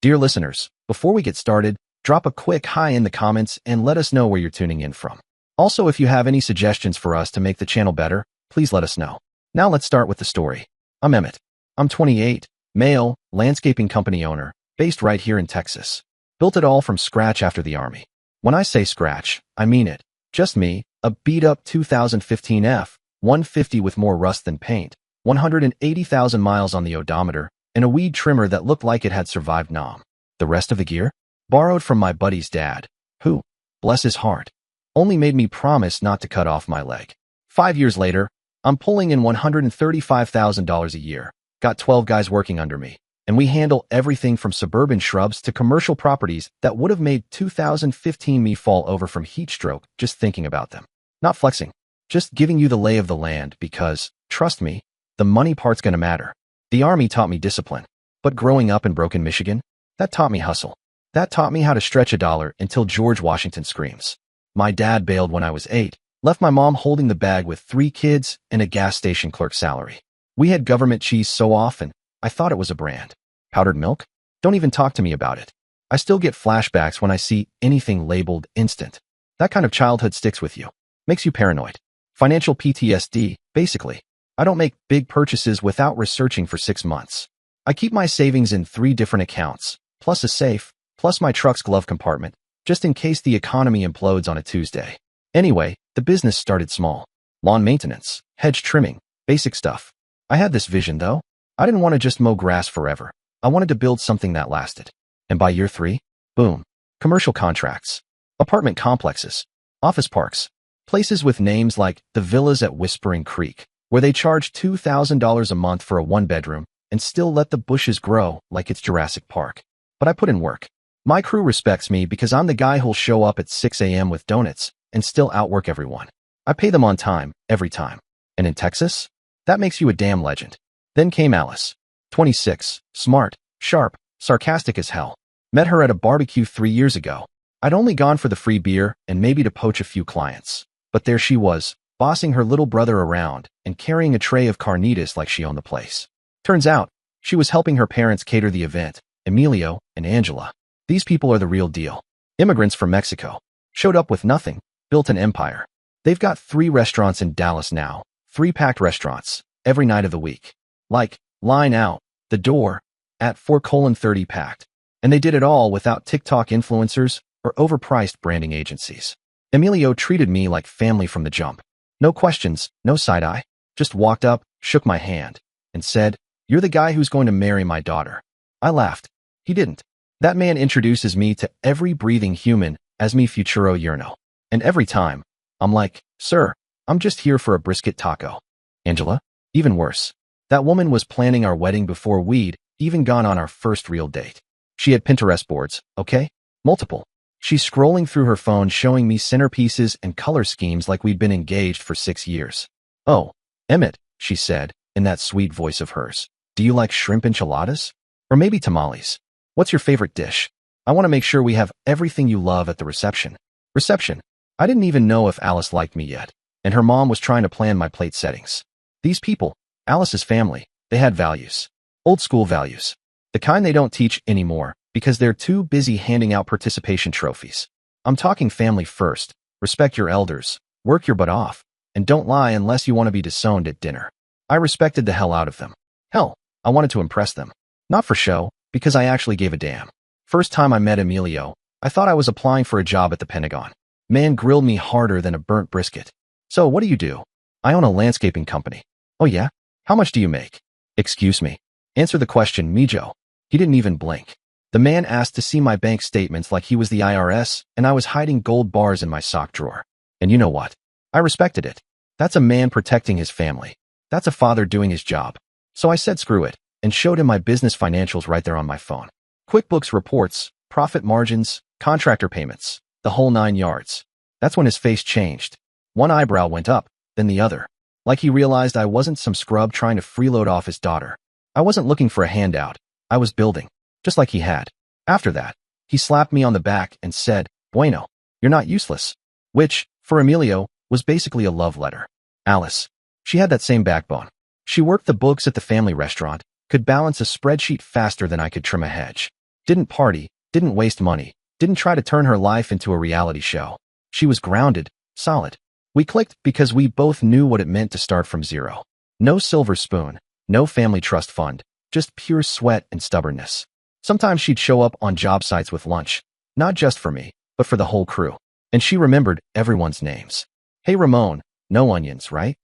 Dear listeners, before we get started, drop a quick hi in the comments and let us know where you're tuning in from. Also, if you have any suggestions for us to make the channel better, please let us know. Now let's start with the story. I'm Emmett. I'm 28, male, landscaping company owner, based right here in Texas. Built it all from scratch after the Army. When I say scratch, I mean it. Just me, a beat-up 2015 F-150 with more rust than paint, 180,000 miles on the odometer, and a weed trimmer that looked like it had survived Nam. The rest of the gear? Borrowed from my buddy's dad, who, bless his heart, only made me promise not to cut off my leg. 5 years later, I'm pulling in $135,000 a year, got 12 guys working under me, and we handle everything from suburban shrubs to commercial properties that would have made 2015 me fall over from heat stroke just thinking about them. Not flexing, just giving you the lay of the land because, trust me, the money part's gonna matter. The Army taught me discipline, but growing up in Broken, Michigan, that taught me hustle. That taught me how to stretch a dollar until George Washington screams. My dad bailed when I was 8, left my mom holding the bag with 3 kids and a gas station clerk salary. We had government cheese so often, I thought it was a brand. Powdered milk? Don't even talk to me about it. I still get flashbacks when I see anything labeled instant. That kind of childhood sticks with you. Makes you paranoid. Financial PTSD, basically. I don't make big purchases without researching for 6 months. I keep my savings in 3 different accounts, plus a safe, plus my truck's glove compartment, just in case the economy implodes on a Tuesday. Anyway, the business started small. Lawn maintenance, hedge trimming, basic stuff. I had this vision, though. I didn't want to just mow grass forever. I wanted to build something that lasted. And by year 3, boom, commercial contracts, apartment complexes, office parks, places with names like the Villas at Whispering Creek, where they charge $2,000 a month for a 1-bedroom and still let the bushes grow like it's Jurassic Park. But I put in work. My crew respects me because I'm the guy who'll show up at 6 a.m. with donuts and still outwork everyone. I pay them on time, every time. And in Texas? That makes you a damn legend. Then came Alice. 26, smart, sharp, sarcastic as hell. Met her at a barbecue 3 years ago. I'd only gone for the free beer and maybe to poach a few clients. But there she was, bossing her little brother around and carrying a tray of carnitas like she owned the place. Turns out, she was helping her parents cater the event, Emilio and Angela. These people are the real deal. Immigrants from Mexico. Showed up with nothing, built an empire. They've got 3 restaurants in Dallas now, 3 packed restaurants, every night of the week. Like, line out, the door, at 4:30 packed. And they did it all without TikTok influencers or overpriced branding agencies. Emilio treated me like family from the jump. No questions, no side-eye. Just walked up, shook my hand, and said, "You're the guy who's going to marry my daughter." I laughed. He didn't. That man introduces me to every breathing human as mi futuro yerno. And every time, I'm like, "Sir, I'm just here for a brisket taco." Angela? Even worse. That woman was planning our wedding before we'd even gone on our first real date. She had Pinterest boards, okay? Multiple. She's scrolling through her phone showing me centerpieces and color schemes like we'd been engaged for 6 years. "Oh, Emmett," she said, in that sweet voice of hers. "Do you like shrimp enchiladas? Or maybe tamales? What's your favorite dish? I want to make sure we have everything you love at the reception." Reception. I didn't even know if Alice liked me yet, and her mom was trying to plan my plate settings. These people, Alice's family, they had values. Old school values. The kind they don't teach anymore because they're too busy handing out participation trophies. I'm talking family first, respect your elders, work your butt off, and don't lie unless you want to be disowned at dinner. I respected the hell out of them. Hell, I wanted to impress them. Not for show, because I actually gave a damn. First time I met Emilio, I thought I was applying for a job at the Pentagon. Man grilled me harder than a burnt brisket. "So what do you do?" "I own a landscaping company." "Oh yeah? How much do you make?" "Excuse me. Answer the question, Mijo." He didn't even blink. The man asked to see my bank statements like he was the IRS, and I was hiding gold bars in my sock drawer. And you know what? I respected it. That's a man protecting his family. That's a father doing his job. So I said screw it, and showed him my business financials right there on my phone. QuickBooks reports, profit margins, contractor payments, the whole 9 yards. That's when his face changed. One eyebrow went up, then the other. Like he realized I wasn't some scrub trying to freeload off his daughter. I wasn't looking for a handout. I was building, just like he had. After that, he slapped me on the back and said, "Bueno, you're not useless." Which, for Emilio, was basically a love letter. Alice. She had that same backbone. She worked the books at the family restaurant, could balance a spreadsheet faster than I could trim a hedge. Didn't party, didn't waste money, didn't try to turn her life into a reality show. She was grounded, solid. We clicked because we both knew what it meant to start from zero. No silver spoon, no family trust fund, just pure sweat and stubbornness. Sometimes she'd show up on job sites with lunch, not just for me, but for the whole crew. And she remembered everyone's names. Hey Ramon, no onions, right?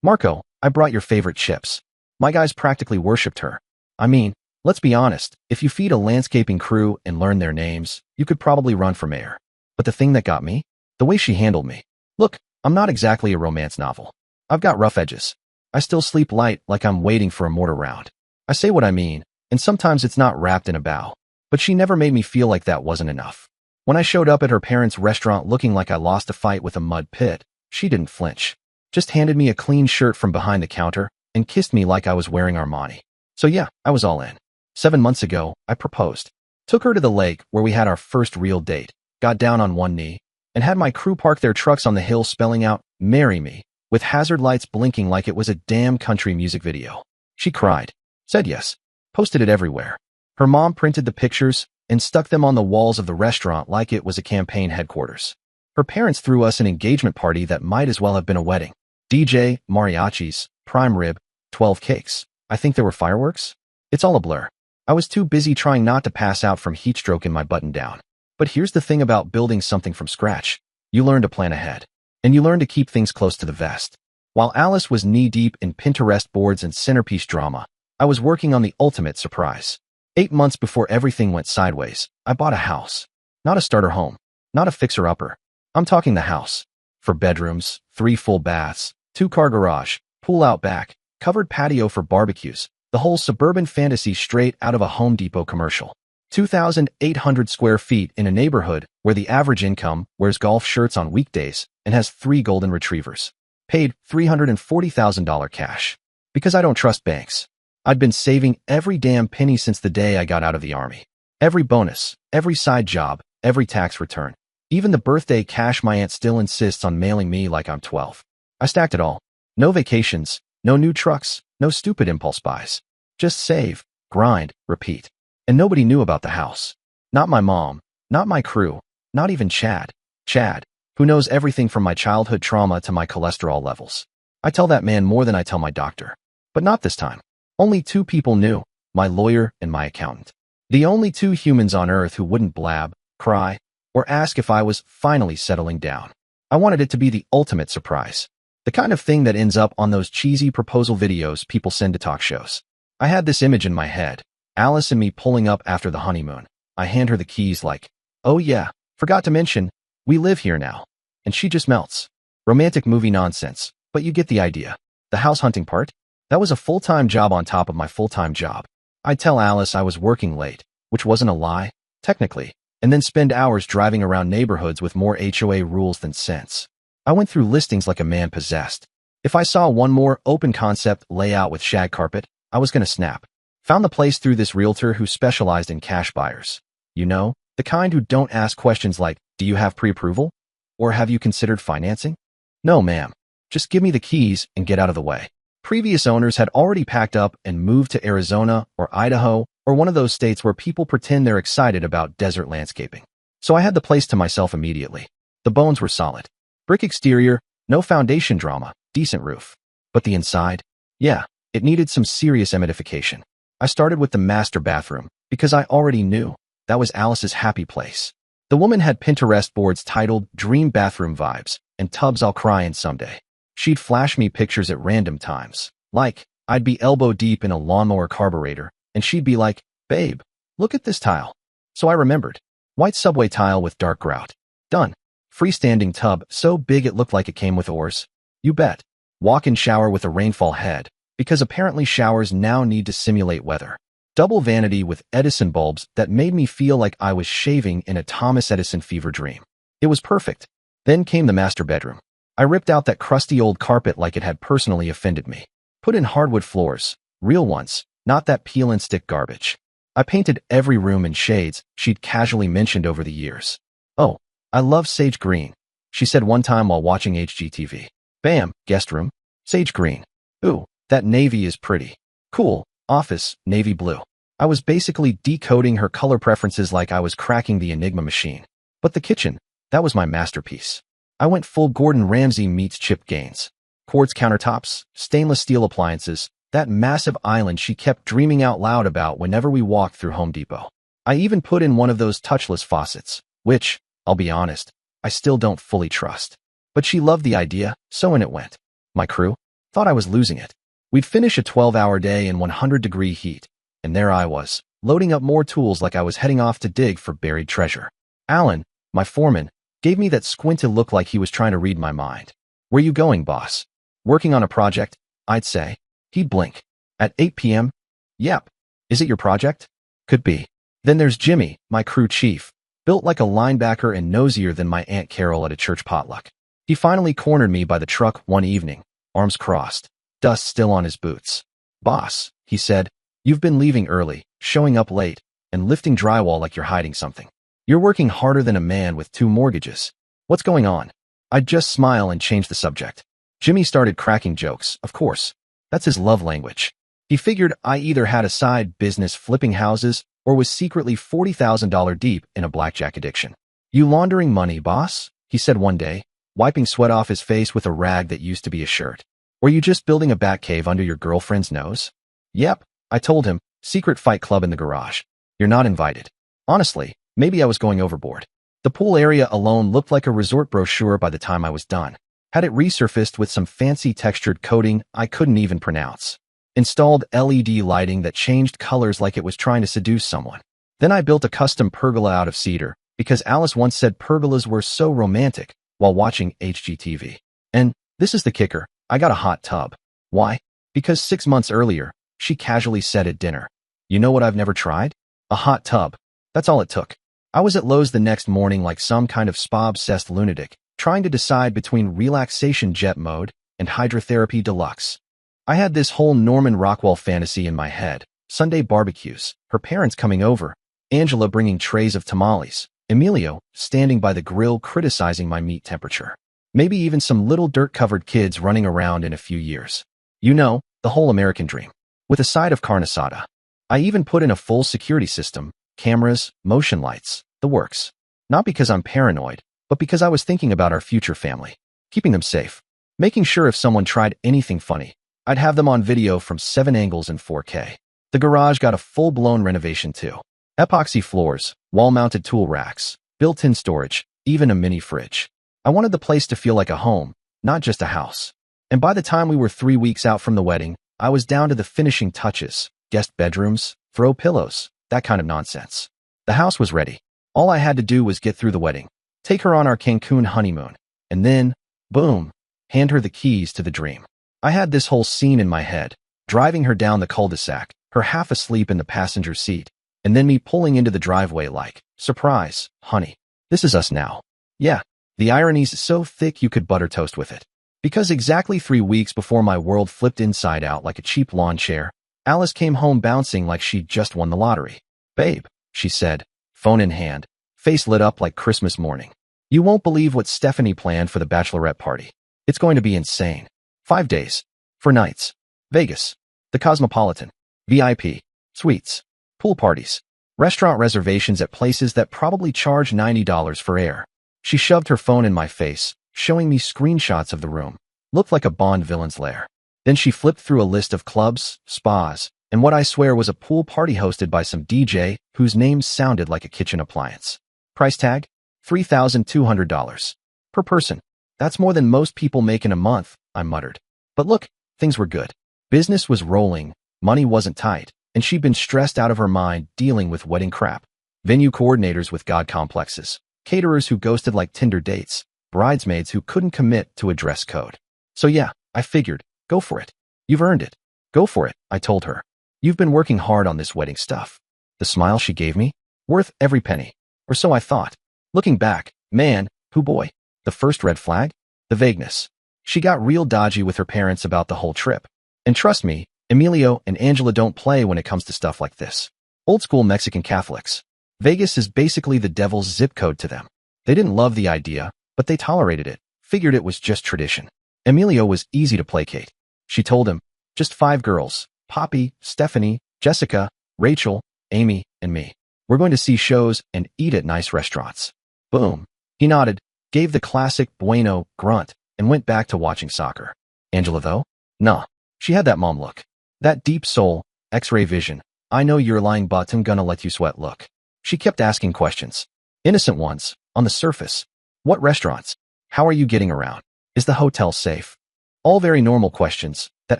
Marco, I brought your favorite chips. My guys practically worshipped her. I mean, let's be honest, if you feed a landscaping crew and learn their names, you could probably run for mayor. But the thing that got me? The way she handled me. Look, I'm not exactly a romance novel. I've got rough edges. I still sleep light like I'm waiting for a mortar round. I say what I mean, and sometimes it's not wrapped in a bow. But she never made me feel like that wasn't enough. When I showed up at her parents' restaurant looking like I lost a fight with a mud pit, she didn't flinch. Just handed me a clean shirt from behind the counter and kissed me like I was wearing Armani. So yeah, I was all in. 7 months ago, I proposed. Took her to the lake where we had our first real date, got down on one knee, and had my crew park their trucks on the hill spelling out, "Marry me," with hazard lights blinking like it was a damn country music video. She cried, said yes, posted it everywhere. Her mom printed the pictures and stuck them on the walls of the restaurant like it was a campaign headquarters. Her parents threw us an engagement party that might as well have been a wedding. DJ, mariachis, prime rib, 12 cakes. I think there were fireworks? It's all a blur. I was too busy trying not to pass out from heat stroke in my button down. But here's the thing about building something from scratch. You learn to plan ahead. And you learn to keep things close to the vest. While Alice was knee-deep in Pinterest boards and centerpiece drama, I was working on the ultimate surprise. 8 months before everything went sideways, I bought a house. Not a starter home. Not a fixer-upper. I'm talking the house. 4 bedrooms, 3 full baths, 2-car garage, pool out back, covered patio for barbecues, the whole suburban fantasy straight out of a Home Depot commercial. 2,800 square feet in a neighborhood where the average income wears golf shirts on weekdays and has 3 golden retrievers. Paid $340,000 cash. Because I don't trust banks. I'd been saving every damn penny since the day I got out of the army. Every bonus, every side job, every tax return. Even the birthday cash my aunt still insists on mailing me like I'm 12. I stacked it all. No vacations, no new trucks, no stupid impulse buys. Just save, grind, repeat. And nobody knew about the house. Not my mom, not my crew, not even Chad. Chad, who knows everything from my childhood trauma to my cholesterol levels. I tell that man more than I tell my doctor. But not this time. Only 2 people knew, my lawyer and my accountant. The only 2 humans on earth who wouldn't blab, cry, or ask if I was finally settling down. I wanted it to be the ultimate surprise. The kind of thing that ends up on those cheesy proposal videos people send to talk shows. I had this image in my head. Alice and me pulling up after the honeymoon. I hand her the keys like, oh yeah, forgot to mention, we live here now. And she just melts. Romantic movie nonsense, but you get the idea. The house hunting part? That was a full-time job on top of my full-time job. I'd tell Alice I was working late, which wasn't a lie, technically, and then spend hours driving around neighborhoods with more HOA rules than sense. I went through listings like a man possessed. If I saw one more open concept layout with shag carpet, I was gonna snap. Found the place through this realtor who specialized in cash buyers. You know, the kind who don't ask questions like, do you have pre-approval? Or have you considered financing? No, ma'am. Just give me the keys and get out of the way. Previous owners had already packed up and moved to Arizona or Idaho or one of those states where people pretend they're excited about desert landscaping. So I had the place to myself immediately. The bones were solid. Brick exterior, no foundation drama, decent roof. But the inside? Yeah, it needed some serious emidification. I started with the master bathroom because I already knew that was Alice's happy place. The woman had Pinterest boards titled Dream Bathroom Vibes and tubs I'll cry in someday. She'd flash me pictures at random times. Like, I'd be elbow deep in a lawnmower carburetor, and she'd be like, babe, look at this tile. So I remembered. White subway tile with dark grout. Done. Freestanding tub so big it looked like it came with oars. You bet. Walk-in shower with a rainfall head, because apparently showers now need to simulate weather. Double vanity with Edison bulbs that made me feel like I was shaving in a Thomas Edison fever dream. It was perfect. Then came the master bedroom. I ripped out that crusty old carpet like it had personally offended me. Put in hardwood floors, real ones, not that peel and stick garbage. I painted every room in shades she'd casually mentioned over the years. Oh, I love sage green, she said one time while watching HGTV. Bam, guest room, sage green. Ooh, that navy is pretty. Cool, office, navy blue. I was basically decoding her color preferences like I was cracking the Enigma machine. But the kitchen, that was my masterpiece. I went full Gordon Ramsay meets Chip Gaines. Quartz countertops, stainless steel appliances, that massive island she kept dreaming out loud about whenever we walked through Home Depot. I even put in one of those touchless faucets, which, I'll be honest, I still don't fully trust. But she loved the idea, so in it went. My crew thought I was losing it. We'd finish a 12-hour day in 100-degree heat, and there I was, loading up more tools like I was heading off to dig for buried treasure. Alan, my foreman, gave me that squinted look like he was trying to read my mind. Where you going, boss? Working on a project, I'd say. He'd blink. At 8 p.m.? Yep. Is it your project? Could be. Then there's Jimmy, my crew chief, built like a linebacker and nosier than my Aunt Carol at a church potluck. He finally cornered me by the truck one evening, arms crossed, dust still on his boots. Boss, he said, you've been leaving early, showing up late, and lifting drywall like you're hiding something. You're working harder than a man with 2 mortgages. What's going on? I'd just smile and change the subject. Jimmy started cracking jokes, of course. That's his love language. He figured I either had a side business flipping houses or was secretly $40,000 deep in a blackjack addiction. You laundering money, boss? He said one day, wiping sweat off his face with a rag that used to be a shirt. Were you just building a bat cave under your girlfriend's nose? Yep, I told him, secret fight club in the garage. You're not invited. Honestly, maybe I was going overboard. The pool area alone looked like a resort brochure by the time I was done. Had it resurfaced with some fancy textured coating I couldn't even pronounce. Installed LED lighting that changed colors like it was trying to seduce someone. Then I built a custom pergola out of cedar, because Alice once said pergolas were so romantic while watching HGTV. And, this is the kicker, I got a hot tub. Why? Because 6 months earlier, she casually said at dinner, you know what I've never tried? A hot tub. That's all it took. I was at Lowe's the next morning like some kind of spa-obsessed lunatic, trying to decide between relaxation jet mode and hydrotherapy deluxe. I had this whole Norman Rockwell fantasy in my head. Sunday barbecues, her parents coming over, Angela bringing trays of tamales, Emilio standing by the grill criticizing my meat temperature. Maybe even some little dirt-covered kids running around in a few years. You know, the whole American dream. With a side of carne asada. I even put in a full security system, cameras, motion lights, the works. Not because I'm paranoid, but because I was thinking about our future family. Keeping them safe. Making sure if someone tried anything funny, I'd have them on video from 7 angles in 4K. The garage got a full-blown renovation too. Epoxy floors, wall-mounted tool racks, built-in storage, even a mini fridge. I wanted the place to feel like a home, not just a house. And by the time we were 3 weeks out from the wedding, I was down to the finishing touches, guest bedrooms, throw pillows, that kind of nonsense. The house was ready. All I had to do was get through the wedding, take her on our Cancun honeymoon, and then, boom, hand her the keys to the dream. I had this whole scene in my head, driving her down the cul-de-sac, her half asleep in the passenger seat, and then me pulling into the driveway like, surprise, honey, this is us now. Yeah, the irony's so thick you could butter toast with it. Because exactly 3 weeks before my world flipped inside out like a cheap lawn chair, Alice came home bouncing like she'd just won the lottery. Babe, she said, phone in hand, face lit up like Christmas morning. You won't believe what Stephanie planned for the bachelorette party. It's going to be insane. 5 days. 4 nights. Vegas. The Cosmopolitan. VIP. Suites. Pool parties. Restaurant reservations at places that probably charge $90 for air. She shoved her phone in my face, showing me screenshots of the room. Looked like a Bond villain's lair. Then she flipped through a list of clubs, spas, and what I swear was a pool party hosted by some DJ whose name sounded like a kitchen appliance. Price tag? $3,200. Per person. That's more than most people make in a month, I muttered. But look, things were good. Business was rolling, money wasn't tight, and she'd been stressed out of her mind dealing with wedding crap. Venue coordinators with god complexes, caterers who ghosted like Tinder dates, bridesmaids who couldn't commit to a dress code. So yeah, I figured, go for it. You've earned it. Go for it, I told her. You've been working hard on this wedding stuff. The smile she gave me? Worth every penny. Or so I thought. Looking back, man, hoo boy. The first red flag? The vagueness. She got real dodgy with her parents about the whole trip. And trust me, Emilio and Angela don't play when it comes to stuff like this. Old school Mexican Catholics. Vegas is basically the devil's zip code to them. They didn't love the idea, but they tolerated it, figured it was just tradition. Emilio was easy to placate. She told him, just 5 girls, Poppy, Stephanie, Jessica, Rachel, Amy, and me. We're going to see shows and eat at nice restaurants. Boom. He nodded, gave the classic bueno grunt, and went back to watching soccer. Angela, though? Nah. She had that mom look. That deep soul, X-ray vision, I know you're lying but I'm gonna let you sweat look. She kept asking questions. Innocent ones, on the surface. What restaurants? How are you getting around? Is the hotel safe? All very normal questions that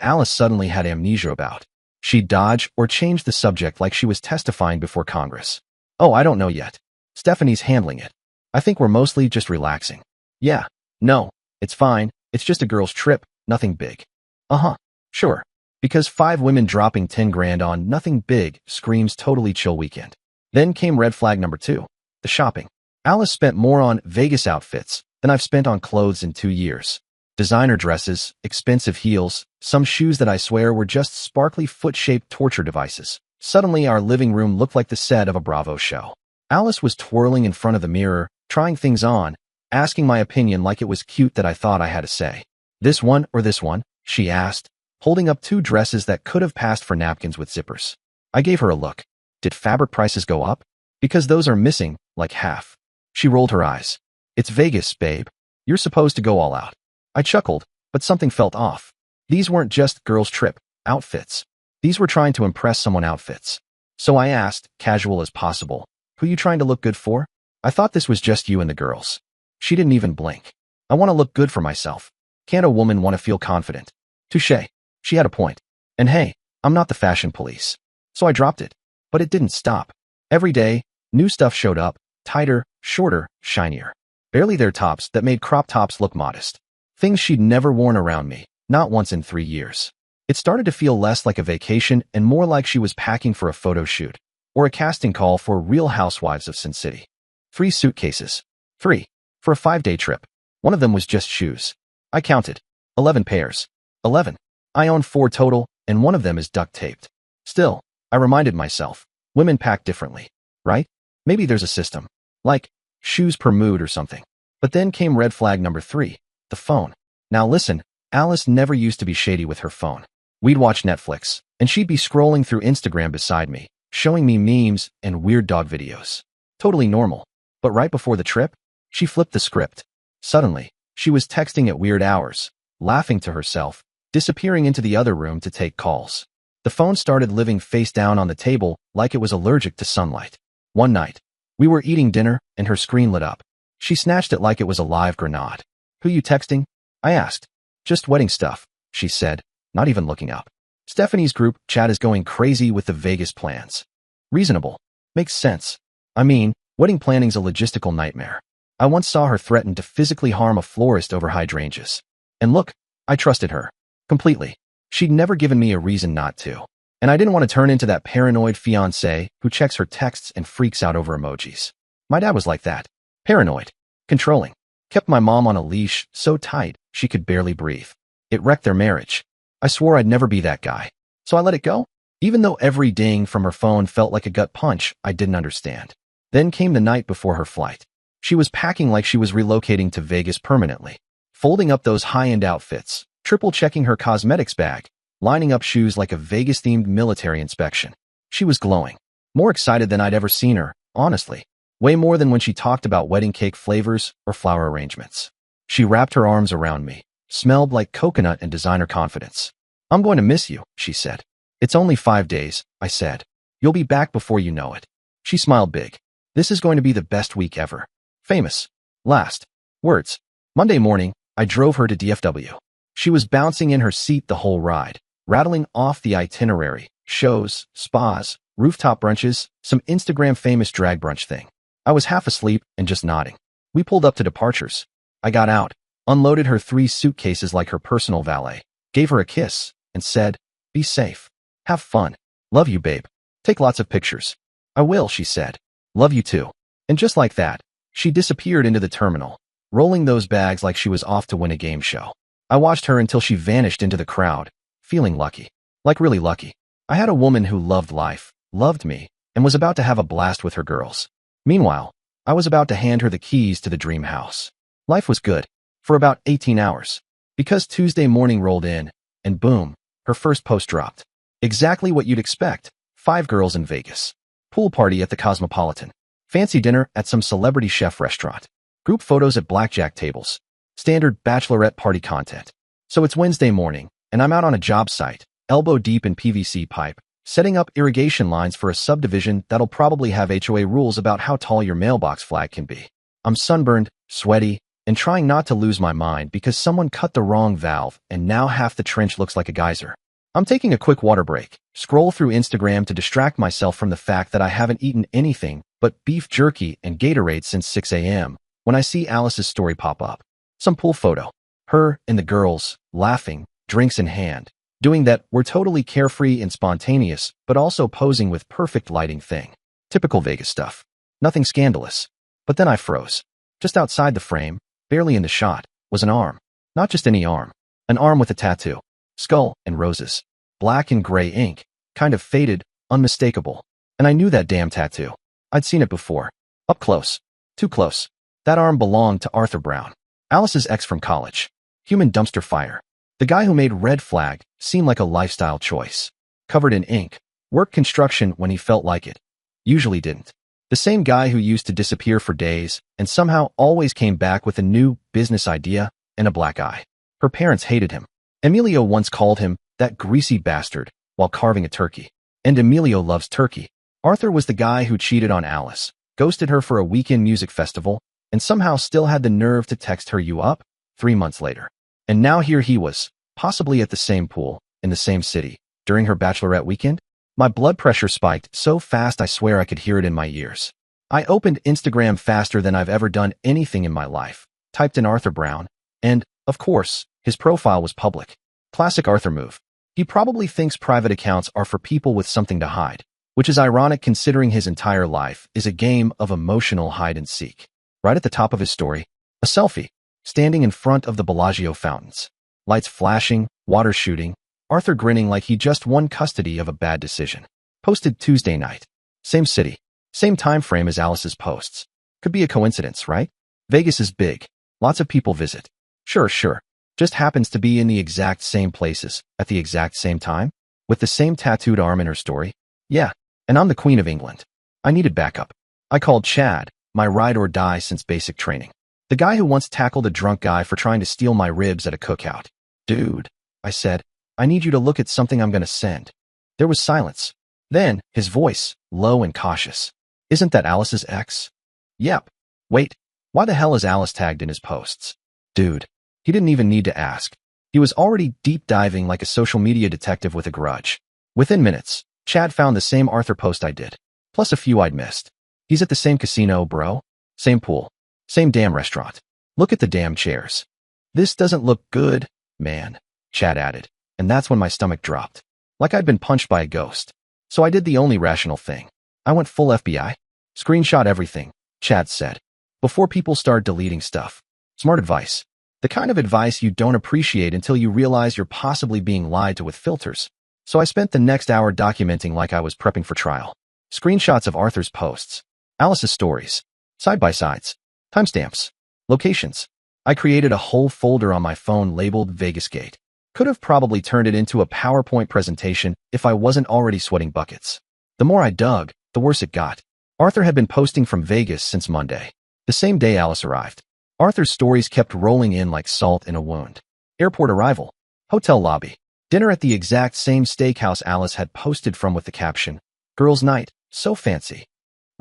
Alice suddenly had amnesia about. She'd dodge or change the subject like she was testifying before Congress. Oh, I don't know yet. Stephanie's handling it. I think we're mostly just relaxing. Yeah. No. It's fine. It's just a girl's trip. Nothing big. Uh-huh. Sure. Because 5 women dropping 10 grand on nothing big screams totally chill weekend. Then came red flag number 2. The shopping. Alice spent more on Vegas outfits than I've spent on clothes in 2 years. Designer dresses, expensive heels, some shoes that I swear were just sparkly foot-shaped torture devices. Suddenly our living room looked like the set of a Bravo show. Alice was twirling in front of the mirror, trying things on, asking my opinion like it was cute that I thought I had to say. This one or this one? She asked, holding up 2 dresses that could have passed for napkins with zippers. I gave her a look. Did fabric prices go up? Because those are missing, like half. She rolled her eyes. It's Vegas, babe. You're supposed to go all out. I chuckled, but something felt off. These weren't just girls' trip outfits. These were trying to impress someone outfits. So I asked, casual as possible, who you trying to look good for? I thought this was just you and the girls. She didn't even blink. I want to look good for myself. Can't a woman want to feel confident? Touché. She had a point. And hey, I'm not the fashion police. So I dropped it. But it didn't stop. Every day, new stuff showed up, tighter, shorter, shinier. Barely their tops that made crop tops look modest. Things she'd never worn around me, not once in 3 years. It started to feel less like a vacation and more like she was packing for a photo shoot or a casting call for Real Housewives of Sin City. 3 suitcases. 3. For a 5-day trip. One of them was just shoes. I counted. 11 pairs. 11. I own 4 total, and one of them is duct-taped. Still, I reminded myself, women pack differently, right? Maybe there's a system. Like, shoes per mood or something. But then came red flag number 3. The phone. Now listen, Alice never used to be shady with her phone. We'd watch Netflix, and she'd be scrolling through Instagram beside me, showing me memes and weird dog videos. Totally normal. But right before the trip, she flipped the script. Suddenly, she was texting at weird hours, laughing to herself, disappearing into the other room to take calls. The phone started living face down on the table like it was allergic to sunlight. One night, we were eating dinner, and her screen lit up. She snatched it like it was a live grenade. Who you texting? I asked. Just wedding stuff, she said, not even looking up. Stephanie's group chat is going crazy with the Vegas plans. Reasonable. Makes sense. I mean, wedding planning's a logistical nightmare. I once saw her threaten to physically harm a florist over hydrangeas. And look, I trusted her. Completely. She'd never given me a reason not to. And I didn't want to turn into that paranoid fiancé who checks her texts and freaks out over emojis. My dad was like that. Paranoid. Controlling. Kept my mom on a leash so tight she could barely breathe. It wrecked their marriage. I swore I'd never be that guy. So I let it go, even though every ding from her phone felt like a gut punch I didn't understand. Then came the night before her flight. She was packing like she was relocating to Vegas permanently, folding up those high-end outfits, triple-checking her cosmetics bag, lining up shoes like a Vegas-themed military inspection. She was glowing. More excited than I'd ever seen her, honestly. Way more than when she talked about wedding cake flavors or flower arrangements. She wrapped her arms around me, smelled like coconut and designer confidence. I'm going to miss you, she said. It's only 5 days, I said. You'll be back before you know it. She smiled big. This is going to be the best week ever. Famous. Last. Words. Monday morning, I drove her to DFW. She was bouncing in her seat the whole ride, rattling off the itinerary, shows, spas, rooftop brunches, some Instagram famous drag brunch thing. I was half asleep and just nodding. We pulled up to departures. I got out, unloaded her 3 suitcases like her personal valet, gave her a kiss, and said, "Be safe. Have fun. Love you, babe. Take lots of pictures." "I will," she said. "Love you too." And just like that, she disappeared into the terminal, rolling those bags like she was off to win a game show. I watched her until she vanished into the crowd, feeling lucky. Like really lucky. I had a woman who loved life, loved me, and was about to have a blast with her girls. Meanwhile, I was about to hand her the keys to the dream house. Life was good. For about 18 hours. Because Tuesday morning rolled in, and boom, her first post dropped. Exactly what you'd expect. 5 girls in Vegas. Pool party at the Cosmopolitan. Fancy dinner at some celebrity chef restaurant. Group photos at blackjack tables. Standard bachelorette party content. So it's Wednesday morning, and I'm out on a job site, elbow deep in PVC pipe, setting up irrigation lines for a subdivision that'll probably have HOA rules about how tall your mailbox flag can be. I'm sunburned, sweaty, and trying not to lose my mind because someone cut the wrong valve and now half the trench looks like a geyser. I'm taking a quick water break, scroll through Instagram to distract myself from the fact that I haven't eaten anything but beef jerky and Gatorade since 6 a.m. when I see Alice's story pop up. Some pool photo. Her and the girls, laughing, drinks in hand, doing that we're totally carefree and spontaneous, but also posing with perfect lighting thing. Typical Vegas stuff. Nothing scandalous. But then I froze. Just outside the frame, barely in the shot, was an arm. Not just any arm. An arm with a tattoo. Skull and roses. Black and gray ink. Kind of faded, unmistakable. And I knew that damn tattoo. I'd seen it before. Up close. Too close. That arm belonged to Arthur Brown. Alice's ex from college. Human dumpster fire. The guy who made Red Flag seem like a lifestyle choice. Covered in ink. Worked construction when he felt like it. Usually didn't. The same guy who used to disappear for days and somehow always came back with a new business idea and a black eye. Her parents hated him. Emilio once called him that greasy bastard while carving a turkey. And Emilio loves turkey. Arthur was the guy who cheated on Alice, ghosted her for a weekend music festival, and somehow still had the nerve to text her "you up?" 3 months later. And now here he was, possibly at the same pool, in the same city, during her bachelorette weekend. My blood pressure spiked so fast I swear I could hear it in my ears. I opened Instagram faster than I've ever done anything in my life, typed in Arthur Brown, and, of course, his profile was public. Classic Arthur move. He probably thinks private accounts are for people with something to hide, which is ironic considering his entire life is a game of emotional hide-and-seek. Right at the top of his story, a selfie, standing in front of the Bellagio fountains. Lights flashing, water shooting, Arthur grinning like he just won custody of a bad decision. Posted Tuesday night. Same city. Same time frame as Alice's posts. Could be a coincidence, right? Vegas is big. Lots of people visit. Sure. Just happens to be in the exact same places, at the exact same time? With the same tattooed arm in her story? Yeah, and I'm the Queen of England. I needed backup. I called Chad, my ride or die since basic training. The guy who once tackled a drunk guy for trying to steal my ribs at a cookout. Dude, I said, I need you to look at something I'm gonna send. There was silence. Then, his voice, low and cautious. Isn't that Alice's ex? Yep. Wait, why the hell is Alice tagged in his posts? Dude, he didn't even need to ask. He was already deep diving like a social media detective with a grudge. Within minutes, Chad found the same Arthur post I did, plus a few I'd missed. He's at the same casino, bro. Same pool. Same damn restaurant. Look at the damn chairs. This doesn't look good, man, Chad added. And that's when my stomach dropped. Like I'd been punched by a ghost. So I did the only rational thing. I went full FBI. Screenshot everything, Chad said. Before people start deleting stuff. Smart advice. The kind of advice you don't appreciate until you realize you're possibly being lied to with filters. So I spent the next hour documenting like I was prepping for trial. Screenshots of Arthur's posts. Alice's stories. Side-by-sides. Timestamps. Locations. I created a whole folder on my phone labeled Vegasgate. Could have probably turned it into a PowerPoint presentation if I wasn't already sweating buckets. The more I dug, the worse it got. Arthur had been posting from Vegas since Monday, the same day Alice arrived. Arthur's stories kept rolling in like salt in a wound. Airport arrival. Hotel lobby. Dinner at the exact same steakhouse Alice had posted from with the caption, Girls' night, so fancy.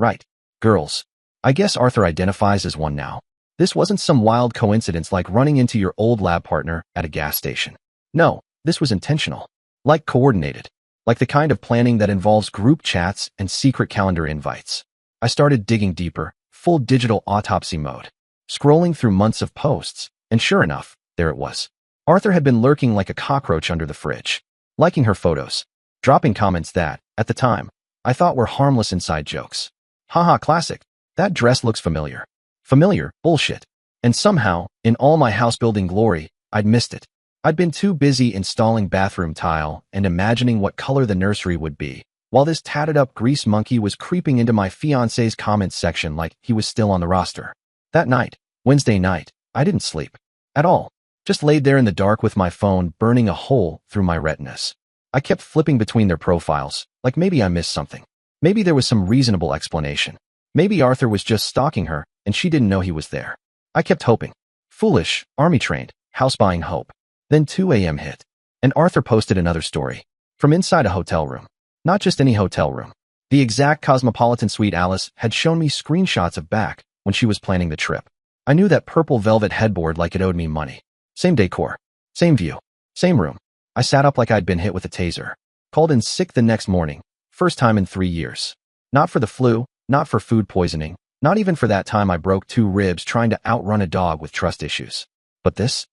Right. Girls. I guess Arthur identifies as one now. This wasn't some wild coincidence like running into your old lab partner at a gas station. No, this was intentional. Like coordinated. Like the kind of planning that involves group chats and secret calendar invites. I started digging deeper, full digital autopsy mode. Scrolling through months of posts, and sure enough, there it was. Arthur had been lurking like a cockroach under the fridge. Liking her photos. Dropping comments that, at the time, I thought were harmless inside jokes. Haha, classic. That dress looks familiar. Familiar, bullshit. And somehow, in all my house-building glory, I'd missed it. I'd been too busy installing bathroom tile and imagining what color the nursery would be, while this tatted-up grease monkey was creeping into my fiancé's comments section like he was still on the roster. That night, Wednesday night, I didn't sleep. At all. Just laid there in the dark with my phone burning a hole through my retinas. I kept flipping between their profiles, like maybe I missed something. Maybe there was some reasonable explanation. Maybe Arthur was just stalking her and she didn't know he was there. I kept hoping. Foolish, army-trained, house-buying hope. Then 2 a.m. hit. And Arthur posted another story. From inside a hotel room. Not just any hotel room. The exact cosmopolitan suite Alice had shown me screenshots of back when she was planning the trip. I knew that purple velvet headboard like it owed me money. Same decor. Same view. Same room. I sat up like I'd been hit with a taser. Called in sick the next morning. First time in 3 years. Not for the flu, not for food poisoning, not even for that time I broke 2 ribs trying to outrun a dog with trust issues. But this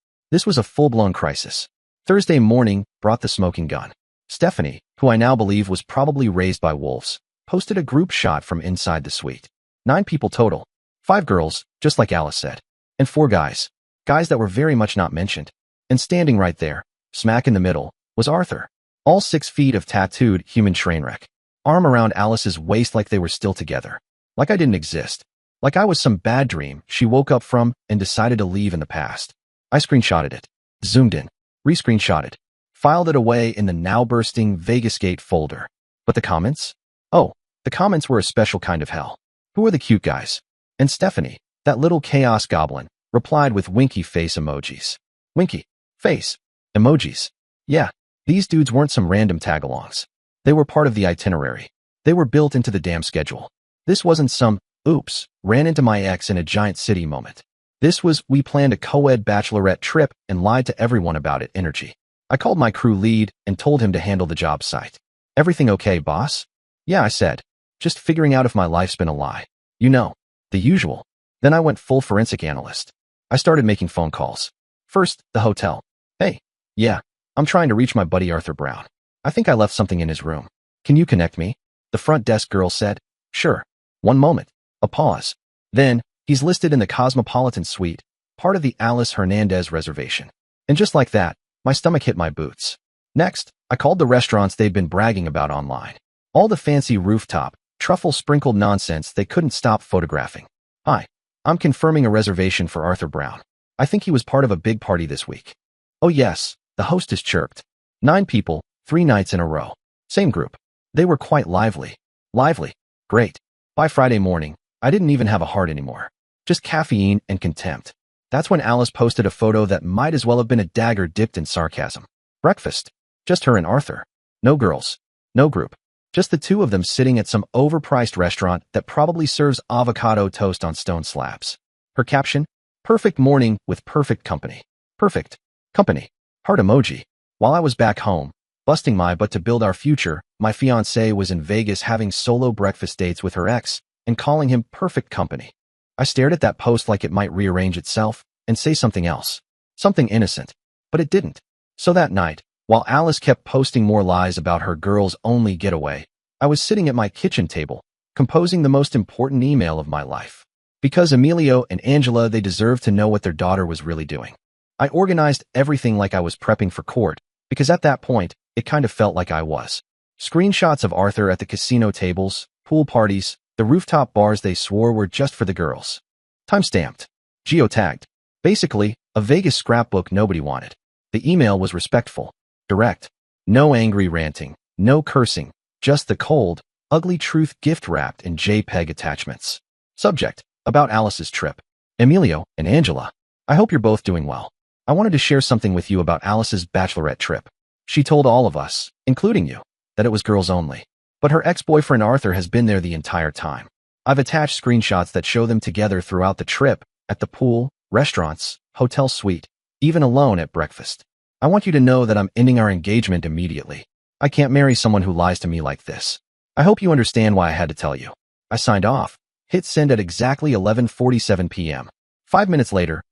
was a full-blown crisis. Thursday morning brought the smoking gun. Stephanie, who I now believe was probably raised by wolves, posted a group shot from inside the suite. 9 people total. 5 girls, just like Alice said. And 4 guys. Guys that were very much not mentioned. And standing right there, smack in the middle, was Arthur. All 6 feet of tattooed human train wreck. Arm around Alice's waist like they were still together. Like I didn't exist. Like I was some bad dream she woke up from and decided to leave in the past. I screenshotted it. Zoomed in. Re-screenshotted. Filed it away in the now-bursting Vegasgate folder. But the comments? Oh, the comments were a special kind of hell. Who are the cute guys? And Stephanie, that little chaos goblin, replied with winky face emojis. Winky face emojis. Yeah, these dudes weren't some random tag-alongs. They were part of the itinerary. They were built into the damn schedule. This wasn't some, oops, ran into my ex in a giant city moment. This was, we planned a co-ed bachelorette trip and lied to everyone about it energy. I called my crew lead and told him to handle the job site. Everything okay, boss? Yeah, I said. Just figuring out if my life's been a lie. You know, the usual. Then I went full forensic analyst. I started making phone calls. First, the hotel. Hey, yeah, I'm trying to reach my buddy Arthur Brown. I think I left something in his room. Can you connect me? The front desk girl said. Sure. One moment. A pause. Then, he's listed in the Cosmopolitan Suite, part of the Alice Hernandez reservation. And just like that, my stomach hit my boots. Next, I called the restaurants they'd been bragging about online. All the fancy rooftop, truffle-sprinkled nonsense they couldn't stop photographing. Hi, I'm confirming a reservation for Arthur Brown. I think he was part of a big party this week. Oh yes, the hostess chirped. 9 people, 3 nights in a row. Same group. They were quite lively. Lively. Great. By Friday morning, I didn't even have a heart anymore. Just caffeine and contempt. That's when Alice posted a photo that might as well have been a dagger dipped in sarcasm. Breakfast. Just her and Arthur. No girls. No group. Just the 2 of them sitting at some overpriced restaurant that probably serves avocado toast on stone slabs. Her caption? Perfect morning with perfect company. Perfect. Company. Heart emoji. While I was back home, busting my butt to build our future, my fiancé was in Vegas having solo breakfast dates with her ex and calling him perfect company. I stared at that post like it might rearrange itself and say something else. Something innocent. But it didn't. So that night, while Alice kept posting more lies about her girls-only getaway, I was sitting at my kitchen table, composing the most important email of my life. Because Emilio and Angela, they deserved to know what their daughter was really doing. I organized everything like I was prepping for court, because at that point, it kind of felt like I was. Screenshots of Arthur at the casino tables, pool parties, the rooftop bars they swore were just for the girls. Timestamped. Geotagged. Basically, a Vegas scrapbook nobody wanted. The email was respectful. Direct. No angry ranting. No cursing. Just the cold, ugly truth gift wrapped in JPEG attachments. Subject. About Alice's trip. Emilio and Angela. I hope you're both doing well. I wanted to share something with you about Alice's bachelorette trip. She told all of us, including you, that it was girls only. But her ex-boyfriend Arthur has been there the entire time. I've attached screenshots that show them together throughout the trip, at the pool, restaurants, hotel suite, even alone at breakfast. I want you to know that I'm ending our engagement immediately. I can't marry someone who lies to me like this. I hope you understand why I had to tell you. I signed off. Hit send at exactly 11:47 p.m. 5 minutes later,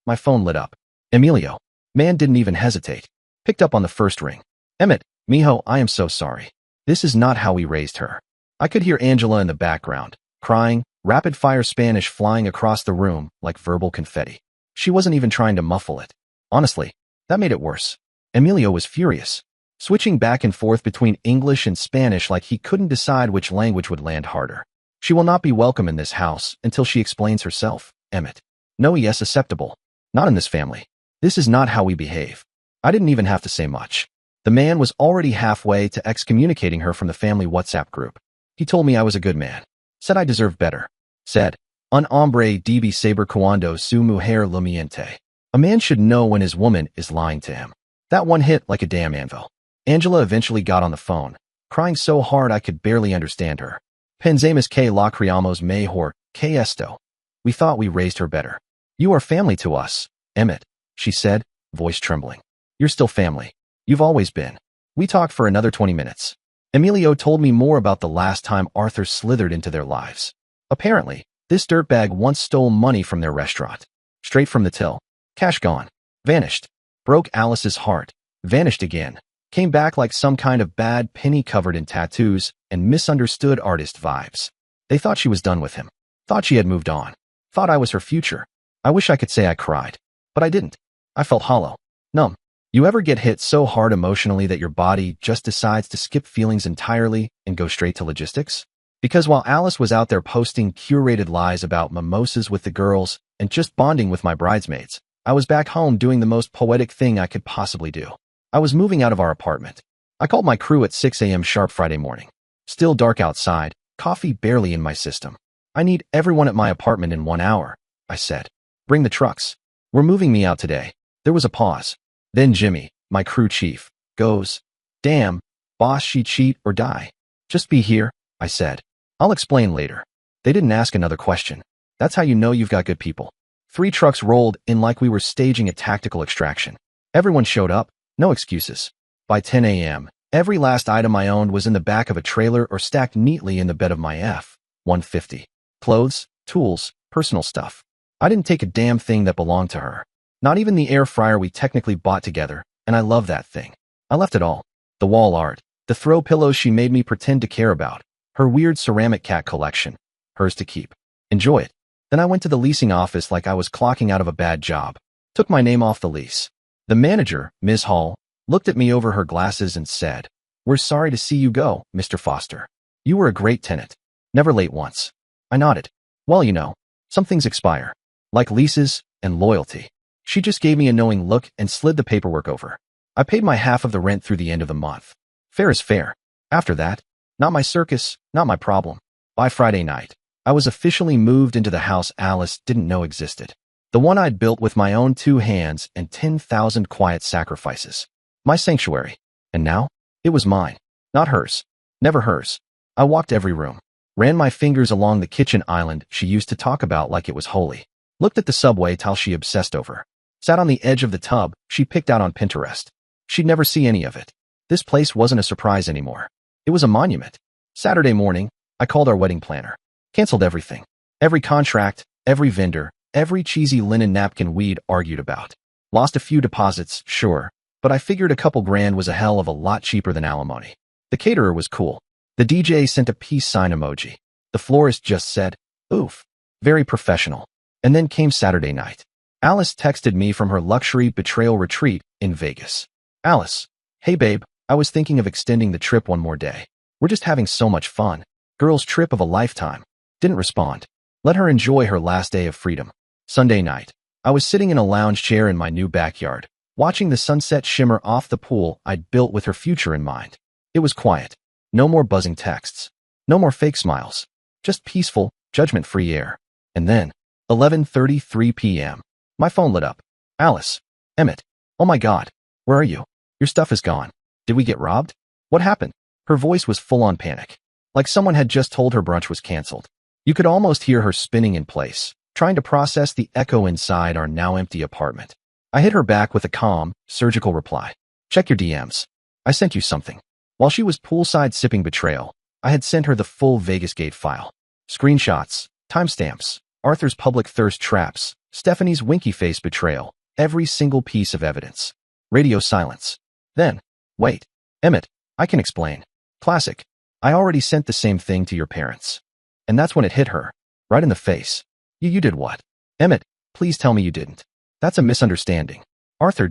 my phone lit up. Emilio. Man didn't even hesitate. Picked up on the first ring. Emmett, mijo, I am so sorry. This is not how we raised her. I could hear Angela in the background, crying, rapid-fire Spanish flying across the room like verbal confetti. She wasn't even trying to muffle it. Honestly, that made it worse. Emilio was furious, switching back and forth between English and Spanish like he couldn't decide which language would land harder. She will not be welcome in this house until she explains herself, Emmett. No, yes, acceptable. Not in this family. This is not how we behave. I didn't even have to say much. The man was already halfway to excommunicating her from the family WhatsApp group. He told me I was a good man. Said I deserved better. Said, un hombre debe saber cuando su mujer le miente. A man should know when his woman is lying to him. That one hit like a damn anvil. Angela eventually got on the phone, crying so hard I could barely understand her. Pensamos que la criamos mejor que esto. We thought we raised her better. You are family to us, Emmett, she said, voice trembling. You're still family. You've always been. We talked for another 20 minutes. Emilio told me more about the last time Arthur slithered into their lives. Apparently, this dirtbag once stole money from their restaurant. Straight from the till. Cash gone. Vanished. Broke Alice's heart. Vanished again. Came back like some kind of bad penny covered in tattoos and misunderstood artist vibes. They thought she was done with him. Thought she had moved on. Thought I was her future. I wish I could say I cried. But I didn't. I felt hollow. Numb. You ever get hit so hard emotionally that your body just decides to skip feelings entirely and go straight to logistics? Because while Alice was out there posting curated lies about mimosas with the girls and just bonding with my bridesmaids, I was back home doing the most poetic thing I could possibly do. I was moving out of our apartment. I called my crew at 6 a.m. sharp Friday morning. Still dark outside, coffee barely in my system. I need everyone at my apartment in 1 hour, I said. Bring the trucks. We're moving me out today. There was a pause. Then Jimmy, my crew chief, goes, damn, boss, she cheat or die. Just be here, I said. I'll explain later. They didn't ask another question. That's how you know you've got good people. 3 trucks rolled in like we were staging a tactical extraction. Everyone showed up, no excuses. By 10 a.m., every last item I owned was in the back of a trailer or stacked neatly in the bed of my F-150. Clothes, tools, personal stuff. I didn't take a damn thing that belonged to her. Not even the air fryer we technically bought together, and I love that thing. I left it all. The wall art, the throw pillows she made me pretend to care about, her weird ceramic cat collection, hers to keep. Enjoy it. Then I went to the leasing office like I was clocking out of a bad job. Took my name off the lease. The manager, Ms. Hall, looked at me over her glasses and said, "We're sorry to see you go, Mr. Foster. You were a great tenant. Never late once." I nodded. Well, you know, some things expire. Like leases and loyalty. She just gave me a knowing look and slid the paperwork over. I paid my half of the rent through the end of the month. Fair is fair. After that, not my circus, not my problem. By Friday night, I was officially moved into the house Alice didn't know existed. The one I'd built with my own 2 hands and 10,000 quiet sacrifices. My sanctuary. And now, it was mine. Not hers. Never hers. I walked every room. Ran my fingers along the kitchen island she used to talk about like it was holy. Looked at the subway tile she obsessed over. Sat on the edge of the tub she picked out on Pinterest. She'd never see any of it. This place wasn't a surprise anymore. It was a monument. Saturday morning, I called our wedding planner. Canceled everything. Every contract, every vendor, every cheesy linen napkin we'd argued about. Lost a few deposits, sure, but I figured a couple grand was a hell of a lot cheaper than alimony. The caterer was cool. The DJ sent a peace sign emoji. The florist just said, oof. Very professional. And then came Saturday night. Alice texted me from her luxury betrayal retreat in Vegas. Alice, hey babe, I was thinking of extending the trip one more day. We're just having so much fun. Girl's trip of a lifetime. Didn't respond. Let her enjoy her last day of freedom. Sunday night. I was sitting in a lounge chair in my new backyard, watching the sunset shimmer off the pool I'd built with her future in mind. It was quiet. No more buzzing texts. No more fake smiles. Just peaceful, judgment-free air. And then, 11:33 p.m. My phone lit up. Alice. Emmett. Oh my God. Where are you? Your stuff is gone. Did we get robbed? What happened? Her voice was full on panic. Like someone had just told her brunch was canceled. You could almost hear her spinning in place, trying to process the echo inside our now empty apartment. I hit her back with a calm, surgical reply. Check your DMs. I sent you something. While she was poolside sipping betrayal, I had sent her the full Vegas Gate file. Screenshots, timestamps, Arthur's public thirst traps, Stephanie's winky face betrayal, every single piece of evidence. Radio silence. Then, wait. Emmett, I can explain. Classic. I already sent the same thing to your parents. And that's when it hit her. Right in the face. You did what? Emmett, please tell me you didn't. That's a misunderstanding. Arthur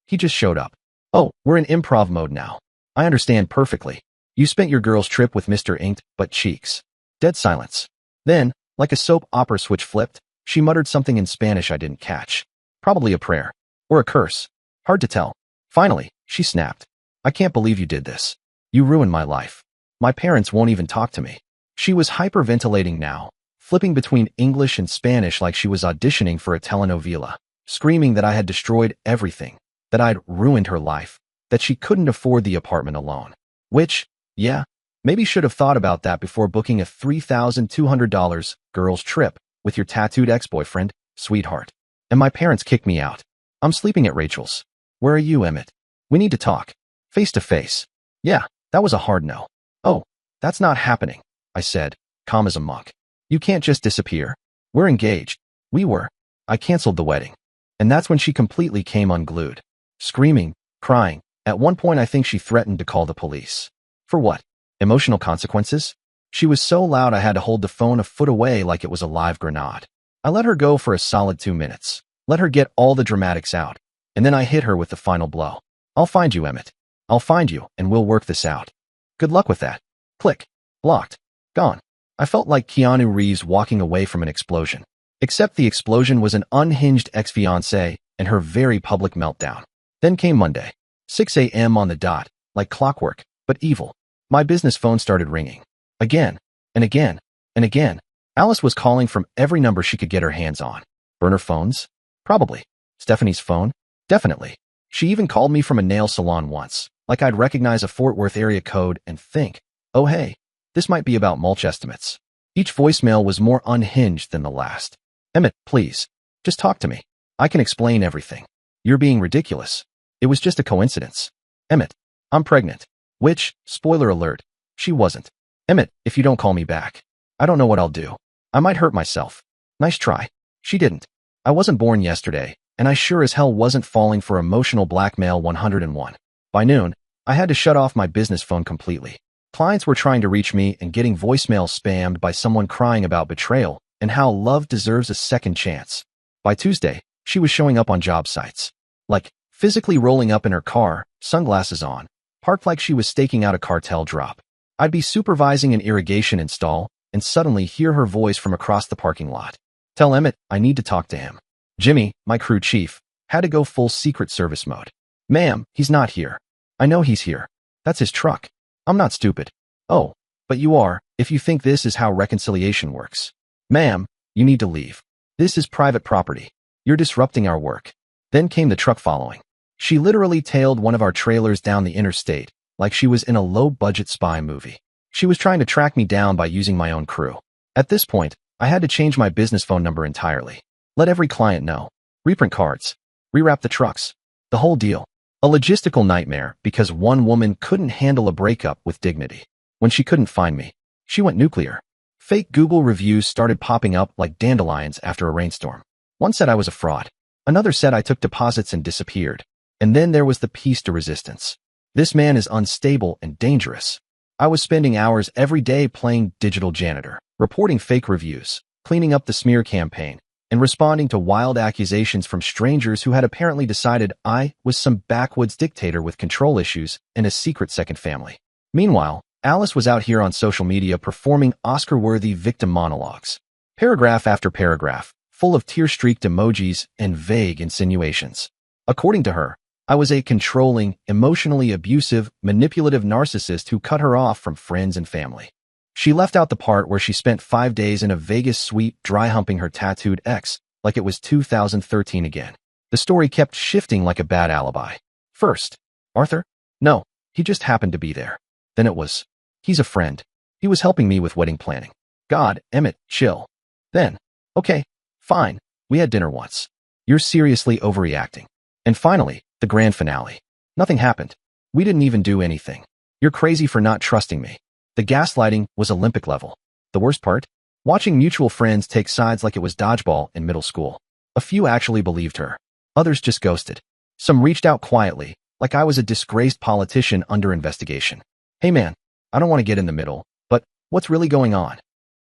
he just showed up. Oh, we're in improv mode now. I understand perfectly. You spent your girl's trip with Mr. Inked Butt Cheeks. Dead silence. Then, like a soap opera switch flipped, she muttered something in Spanish I didn't catch. Probably a prayer. Or a curse. Hard to tell. Finally, she snapped. I can't believe you did this. You ruined my life. My parents won't even talk to me. She was hyperventilating now, flipping between English and Spanish like she was auditioning for a telenovela, screaming that I had destroyed everything, that I'd ruined her life, that she couldn't afford the apartment alone. Which, yeah, maybe should have thought about that before booking a $3,200 girls trip with your tattooed ex-boyfriend, sweetheart. And my parents kicked me out. I'm sleeping at Rachel's. Where are you, Emmett? We need to talk. Face to face. Yeah, that was a hard no. Oh, that's not happening, I said, calm as a monk. You can't just disappear. We're engaged. We were. I canceled the wedding. And that's when she completely came unglued. Screaming, crying. At one point I think she threatened to call the police. For what? Emotional consequences? She was so loud I had to hold the phone a foot away like it was a live grenade. I let her go for a solid 2 minutes. Let her get all the dramatics out. And then I hit her with the final blow. I'll find you, Emmett. I'll find you, and we'll work this out. Good luck with that. Click. Blocked. Gone. I felt like Keanu Reeves walking away from an explosion. Except the explosion was an unhinged ex-fiancé and her very public meltdown. Then came Monday. 6 a.m. on the dot, like clockwork, but evil. My business phone started ringing. Again, and again, and again. Alice was calling from every number she could get her hands on. Burner phones? Probably. Stephanie's phone? Definitely. She even called me from a nail salon once, like I'd recognize a Fort Worth area code and think, oh hey, this might be about mulch estimates. Each voicemail was more unhinged than the last. Emmett, please, just talk to me. I can explain everything. You're being ridiculous. It was just a coincidence. Emmett, I'm pregnant. Which, spoiler alert, she wasn't. Emmett, if you don't call me back, I don't know what I'll do. I might hurt myself. Nice try. She didn't. I wasn't born yesterday, and I sure as hell wasn't falling for emotional blackmail 101. By noon, I had to shut off my business phone completely. Clients were trying to reach me and getting voicemail spammed by someone crying about betrayal and how love deserves a second chance. By Tuesday, she was showing up on job sites. Like, physically rolling up in her car, sunglasses on, parked like she was staking out a cartel drop. I'd be supervising an irrigation install and suddenly hear her voice from across the parking lot. Tell Emmett I need to talk to him. Jimmy, my crew chief, had to go full Secret Service mode. Ma'am, he's not here. I know he's here. That's his truck. I'm not stupid. Oh, but you are, if you think this is how reconciliation works. Ma'am, you need to leave. This is private property. You're disrupting our work. Then came the truck following. She literally tailed one of our trailers down the interstate, like she was in a low-budget spy movie. She was trying to track me down by using my own crew. At this point, I had to change my business phone number entirely. Let every client know. Reprint cards. Rewrap the trucks. The whole deal. A logistical nightmare because one woman couldn't handle a breakup with dignity. When she couldn't find me, she went nuclear. Fake Google reviews started popping up like dandelions after a rainstorm. One said I was a fraud. Another said I took deposits and disappeared. And then there was the piece de resistance. This man is unstable and dangerous. I was spending hours every day playing digital janitor, reporting fake reviews, cleaning up the smear campaign, and responding to wild accusations from strangers who had apparently decided I was some backwoods dictator with control issues and a secret second family. Meanwhile, Alice was out here on social media performing Oscar-worthy victim monologues. Paragraph after paragraph, full of tear-streaked emojis and vague insinuations. According to her, I was a controlling, emotionally abusive, manipulative narcissist who cut her off from friends and family. She left out the part where she spent 5 days in a Vegas suite dry-humping her tattooed ex like it was 2013 again. The story kept shifting like a bad alibi. First, Arthur? No, he just happened to be there. Then it was, he's a friend. He was helping me with wedding planning. God, Emmett, chill. Then, okay, fine, we had dinner once. You're seriously overreacting. And finally, the grand finale. Nothing happened. We didn't even do anything. You're crazy for not trusting me. The gaslighting was Olympic level. The worst part? Watching mutual friends take sides like it was dodgeball in middle school. A few actually believed her. Others just ghosted. Some reached out quietly, like I was a disgraced politician under investigation. Hey man, I don't want to get in the middle, but what's really going on?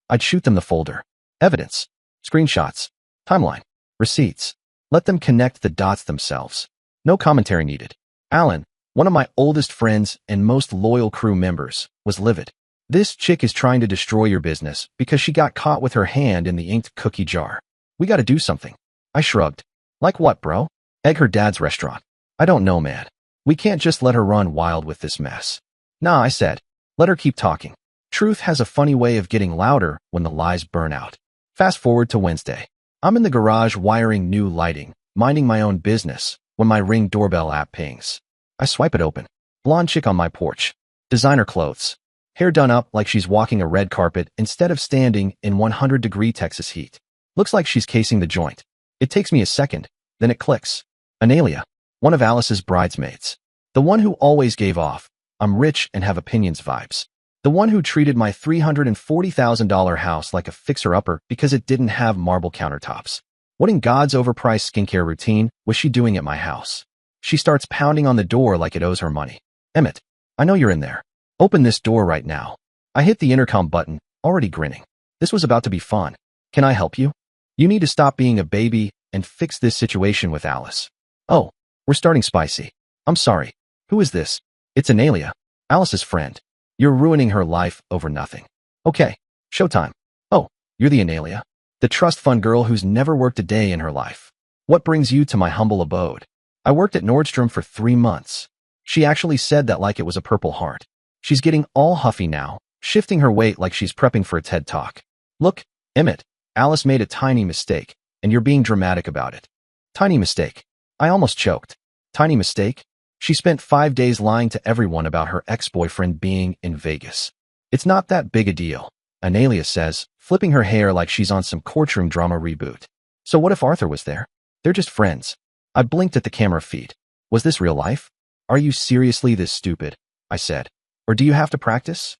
I'd shoot them the folder. Evidence. Screenshots. Timeline. Receipts. Let them connect the dots themselves. No commentary needed. Alan, one of my oldest friends and most loyal crew members, was livid. This chick is trying to destroy your business because she got caught with her hand in the inked cookie jar. We gotta do something. I shrugged. Like what, bro? Egg her dad's restaurant. I don't know, man. We can't just let her run wild with this mess. Nah, I said. Let her keep talking. Truth has a funny way of getting louder when the lies burn out. Fast forward to Wednesday. I'm in the garage wiring new lighting, minding my own business, when my Ring doorbell app pings. I swipe it open. Blonde chick on my porch. Designer clothes. Hair done up like she's walking a red carpet instead of standing in 100-degree Texas heat. Looks like she's casing the joint. It takes me a second, then it clicks. Analia, one of Alice's bridesmaids. The one who always gave off, "I'm rich and have opinions" vibes. The one who treated my $340,000 house like a fixer-upper because it didn't have marble countertops. What in God's overpriced skincare routine was she doing at my house? She starts pounding on the door like it owes her money. "Emmett, I know you're in there. Open this door right now." I hit the intercom button, already grinning. This was about to be fun. "Can I help you? You need to stop being a baby and fix this situation with Alice." "Oh, we're starting spicy. I'm sorry. Who is this?" "It's Analia, Alice's friend. You're ruining her life over nothing." "Okay, showtime." "Oh, you're the Analia, the trust fund girl who's never worked a day in her life. What brings you to my humble abode?" "I worked at Nordstrom for 3 months. She actually said that like it was a Purple Heart. She's getting all huffy now, shifting her weight like she's prepping for a TED Talk. "Look, Emmett, Alice made a tiny mistake, and you're being dramatic about it." "Tiny mistake?" I almost choked. "Tiny mistake? She spent 5 days lying to everyone about her ex-boyfriend being in Vegas. It's not that big a deal," Analia says, flipping her hair like she's on some courtroom drama reboot. "So what if Arthur was there? They're just friends." I blinked at the camera feed. Was this real life? "Are you seriously this stupid?" I said. "Or do you have to practice?"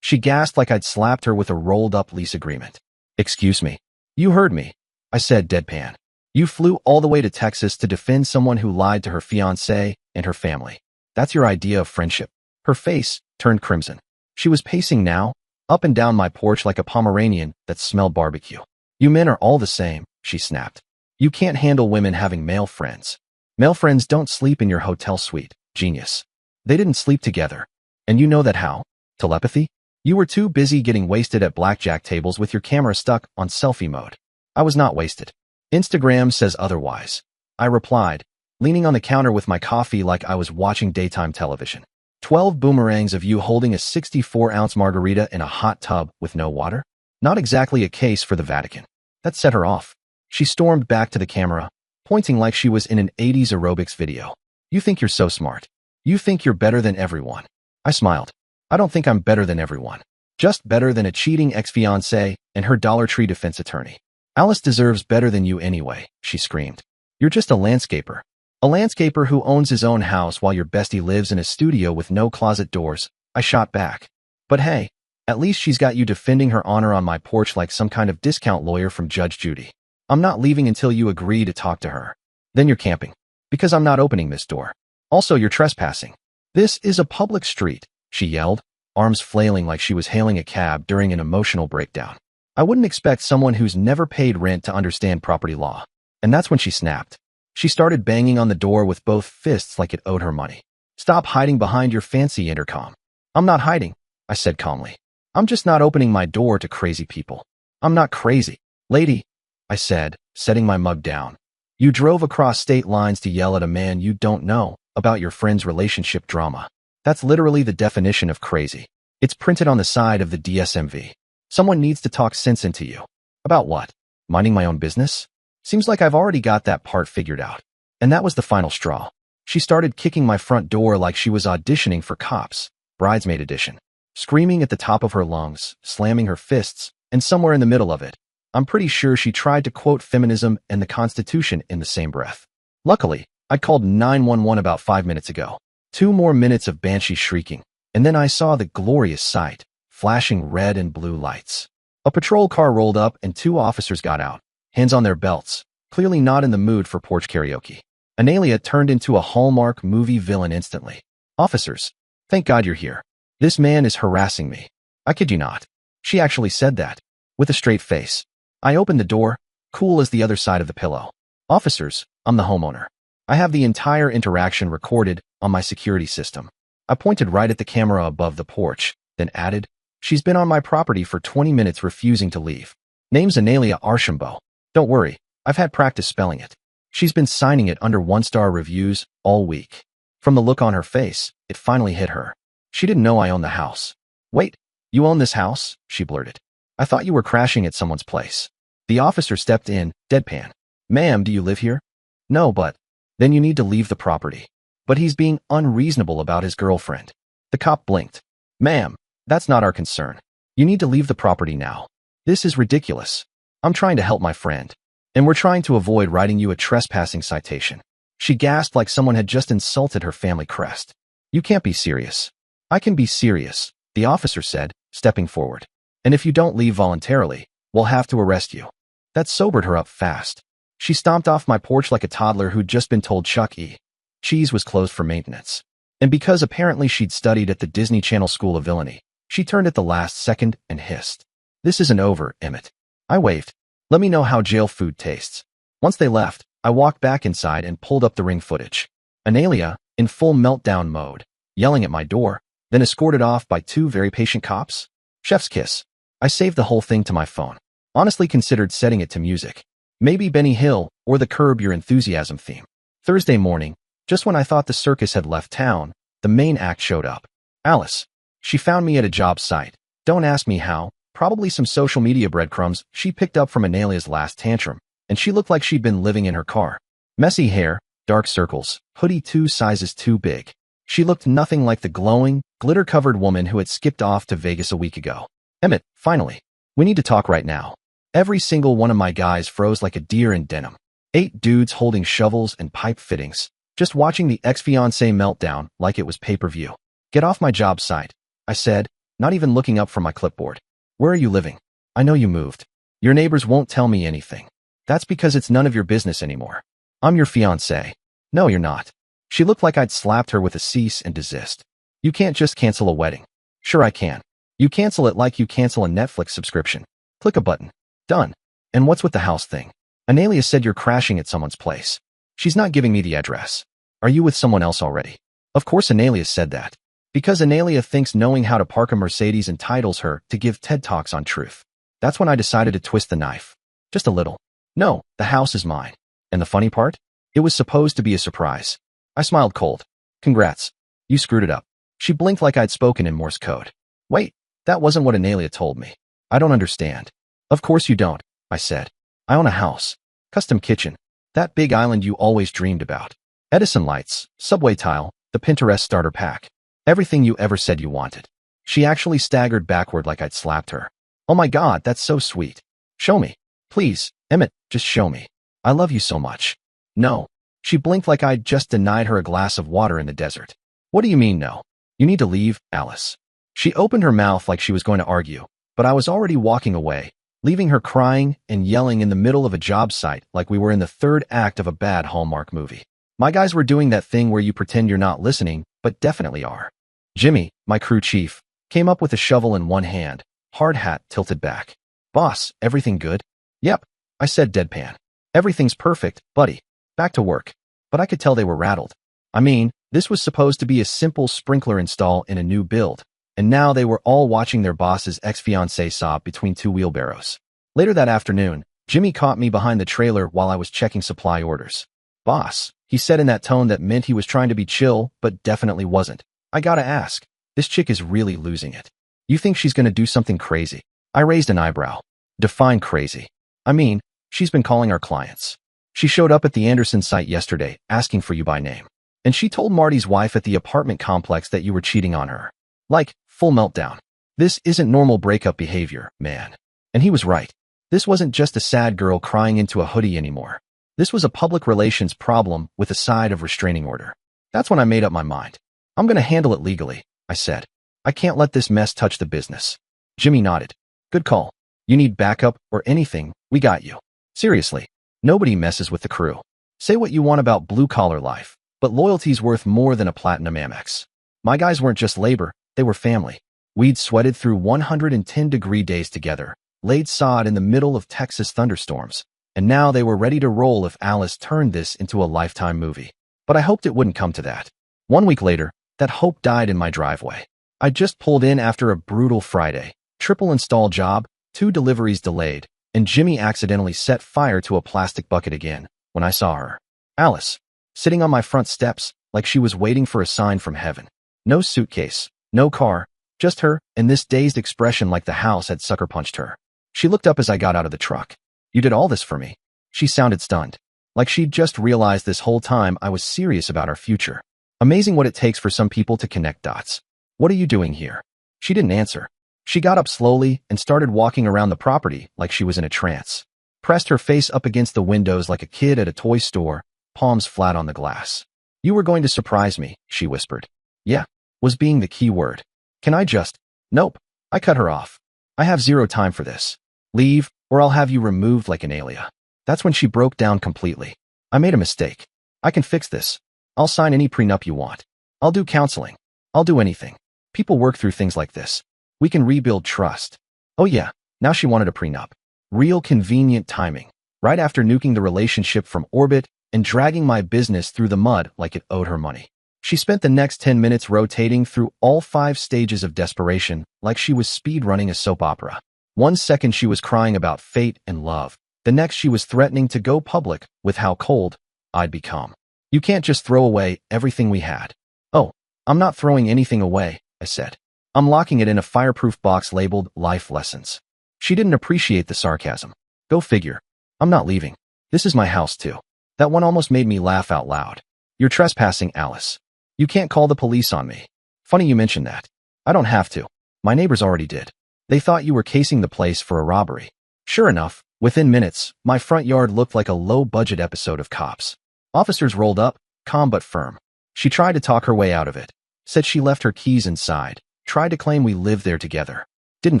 She gasped like I'd slapped her with a rolled-up lease agreement. "Excuse me." "You heard me," I said deadpan. "You flew all the way to Texas to defend someone who lied to her fiancé and her family. That's your idea of friendship." Her face turned crimson. She was pacing now, up and down my porch like a Pomeranian that smelled barbecue. "You men are all the same," she snapped. "You can't handle women having male friends. Male friends don't sleep in your hotel suite, genius. They didn't sleep together. And you know that how? Telepathy? You were too busy getting wasted at blackjack tables with your camera stuck on selfie mode." "I was not wasted. Instagram says otherwise," I replied, leaning on the counter with my coffee like I was watching daytime television. 12 boomerangs of you holding a 64-ounce margarita in a hot tub with no water? Not exactly a case for the Vatican. That set her off. She stormed back to the camera, pointing like she was in an 80s aerobics video. "You think you're so smart. You think you're better than everyone." I smiled. "I don't think I'm better than everyone. Just better than a cheating ex-fiancé and her Dollar Tree defense attorney." "Alice deserves better than you anyway," she screamed. "You're just a landscaper. A landscaper who owns his own house while your bestie lives in a studio with no closet doors," I shot back. "But hey, at least she's got you defending her honor on my porch like some kind of discount lawyer from Judge Judy. I'm not leaving until you agree to talk to her." "Then you're camping." "Because I'm not opening this door. Also, you're trespassing." "This is a public street," she yelled, arms flailing like she was hailing a cab during an emotional breakdown. I wouldn't expect someone who's never paid rent to understand property law. And that's when she snapped. She started banging on the door with both fists like it owed her money. "Stop hiding behind your fancy intercom." "I'm not hiding," I said calmly. "I'm just not opening my door to crazy people." "I'm not crazy, lady," I said, setting my mug down. "You drove across state lines to yell at a man you don't know about your friend's relationship drama. That's literally the definition of crazy. It's printed on the side of the DSMV. Someone needs to talk sense into you." "About what? Minding my own business?" Seems like I've already got that part figured out. And that was the final straw. She started kicking my front door like she was auditioning for Cops, Bridesmaid Edition, screaming at the top of her lungs, slamming her fists, and somewhere in the middle of it, I'm pretty sure she tried to quote feminism and the Constitution in the same breath. Luckily, I called 911 about 5 minutes ago. 2 more minutes of banshee shrieking, and then I saw the glorious sight, flashing red and blue lights. A patrol car rolled up and 2 officers got out, hands on their belts, clearly not in the mood for porch karaoke. Analia turned into a Hallmark movie villain instantly. "Officers, thank God you're here. This man is harassing me." I kid you not. She actually said that, with a straight face. I opened the door, cool as the other side of the pillow. "Officers, I'm the homeowner. I have the entire interaction recorded on my security system." I pointed right at the camera above the porch, then added, "She's been on my property for 20 minutes refusing to leave. Name's Analia Archambault. Don't worry, I've had practice spelling it. She's been signing it under 1-star reviews all week." From the look on her face, it finally hit her. She didn't know I owned the house. "Wait, You own this house? She blurted. I thought you were crashing at someone's place. The officer stepped in, deadpan. Ma'am, do you live here? No, but... Then you need to leave the property. But he's being unreasonable about his girlfriend. The cop blinked. Ma'am, that's not our concern. You need to leave the property now. This is ridiculous. I'm trying to help my friend. And we're trying to avoid writing you a trespassing citation. She gasped like someone had just insulted her family crest. You can't be serious. I can be serious, the officer said, stepping forward. And if you don't leave voluntarily, we'll have to arrest you. That sobered her up fast. She stomped off my porch like a toddler who'd just been told Chuck E. Cheese was closed for maintenance. And because apparently she'd studied at the Disney Channel School of Villainy, she turned at the last second and hissed. This isn't over, Emmett. I waved. Let me know how jail food tastes. Once they left, I walked back inside and pulled up the ring footage. Analia, in full meltdown mode, yelling at my door, then escorted off by two very patient cops. Chef's kiss. I saved the whole thing to my phone. Honestly considered setting it to music. Maybe Benny Hill or the Curb Your Enthusiasm theme. Thursday morning, just when I thought the circus had left town, the main act showed up. Alice. She found me at a job site. Don't ask me how. Probably some social media breadcrumbs she picked up from Analia's last tantrum, and she looked like she'd been living in her car. Messy hair, dark circles, hoodie 2 sizes too big. She looked nothing like the glowing, glitter-covered woman who had skipped off to Vegas a week ago. Emmett, finally. We need to talk right now. Every single one of my guys froze like a deer in denim. 8 dudes holding shovels and pipe fittings, just watching the ex-fiancé meltdown like it was pay-per-view. Get off my job site, I said, not even looking up from my clipboard. Where are you living? I know you moved. Your neighbors won't tell me anything. That's because it's none of your business anymore. I'm your fiancé. No, you're not. She looked like I'd slapped her with a cease and desist. You can't just cancel a wedding. Sure I can. You cancel it like you cancel a Netflix subscription. Click a button. Done. And what's with the house thing? Analia said you're crashing at someone's place. She's not giving me the address. Are you with someone else already? Of course Analia said that. Because Analia thinks knowing how to park a Mercedes entitles her to give TED Talks on truth. That's when I decided to twist the knife. Just a little. No, the house is mine. And the funny part? It was supposed to be a surprise. I smiled cold. Congrats. You screwed it up. She blinked like I'd spoken in Morse code. Wait, that wasn't what Analia told me. I don't understand. Of course you don't, I said. I own a house. Custom kitchen. That big island you always dreamed about. Edison lights, subway tile, the Pinterest starter pack. Everything you ever said you wanted. She actually staggered backward like I'd slapped her. Oh my God, that's so sweet. Show me. Please, Emmett, just show me. I love you so much. No. She blinked like I'd just denied her a glass of water in the desert. What do you mean no? You need to leave, Alice. She opened her mouth like she was going to argue, but I was already walking away, leaving her crying and yelling in the middle of a job site like we were in the third act of a bad Hallmark movie. My guys were doing that thing where you pretend you're not listening, but definitely are. Jimmy, my crew chief, came up with a shovel in one hand, hard hat tilted back. Boss, everything good? Yep, I said deadpan. Everything's perfect, buddy. Back to work. But I could tell they were rattled. I mean, this was supposed to be a simple sprinkler install in a new build, and now they were all watching their boss's ex-fiancé sob between 2 wheelbarrows. Later that afternoon, Jimmy caught me behind the trailer while I was checking supply orders. Boss, he said in that tone that meant he was trying to be chill, but definitely wasn't. I gotta ask, this chick is really losing it. You think she's gonna do something crazy? I raised an eyebrow. Define crazy. I mean, she's been calling our clients. She showed up at the Anderson site yesterday, asking for you by name. And she told Marty's wife at the apartment complex that you were cheating on her. Like, full meltdown. This isn't normal breakup behavior, man. And he was right. This wasn't just a sad girl crying into a hoodie anymore. This was a public relations problem with a side of restraining order. That's when I made up my mind. I'm gonna handle it legally, I said. I can't let this mess touch the business. Jimmy nodded. Good call. You need backup or anything, we got you. Seriously, nobody messes with the crew. Say what you want about blue-collar life, but loyalty's worth more than a platinum Amex. My guys weren't just labor, they were family. We'd sweated through 110-degree days together, laid sod in the middle of Texas thunderstorms, and now they were ready to roll if Alice turned this into a Lifetime movie. But I hoped it wouldn't come to that. 1 week later, that hope died in my driveway. I just pulled in after a brutal Friday, triple install job, 2 deliveries delayed, and Jimmy accidentally set fire to a plastic bucket again when I saw her. Alice, sitting on my front steps like she was waiting for a sign from heaven. No suitcase, no car, Just her, and this dazed expression like the house had sucker punched her. She looked up as I got out of the truck. You did all this for me? She sounded stunned. Like she'd just realized this whole time I was serious about our future. Amazing what it takes for some people to connect dots. What are you doing here? She didn't answer. She got up slowly and started walking around the property like she was in a trance. Pressed her face up against the windows like a kid at a toy store, palms flat on the glass. You were going to surprise me, she whispered. Yeah, was being the key word. Can I just? Nope. I cut her off. I have zero time for this. Leave, or I'll have you removed like an alien. That's when she broke down completely. I made a mistake. I can fix this. I'll sign any prenup you want. I'll do counseling. I'll do anything. People work through things like this. We can rebuild trust. Oh yeah, now she wanted a prenup. Real convenient timing. Right after nuking the relationship from orbit and dragging my business through the mud like it owed her money. She spent the next 10 minutes rotating through all 5 stages of desperation like she was speed-running a soap opera. One second she was crying about fate and love. The next she was threatening to go public with how cold I'd become. You can't just throw away everything we had. Oh, I'm not throwing anything away, I said. I'm locking it in a fireproof box labeled Life Lessons. She didn't appreciate the sarcasm. Go figure. I'm not leaving. This is my house too. That one almost made me laugh out loud. You're trespassing, Alice. You can't call the police on me. Funny you mentioned that. I don't have to. My neighbors already did. They thought you were casing the place for a robbery. Sure enough, within minutes, my front yard looked like a low-budget episode of Cops. Officers rolled up, calm but firm. She tried to talk her way out of it. Said she left her keys inside. Tried to claim we lived there together. Didn't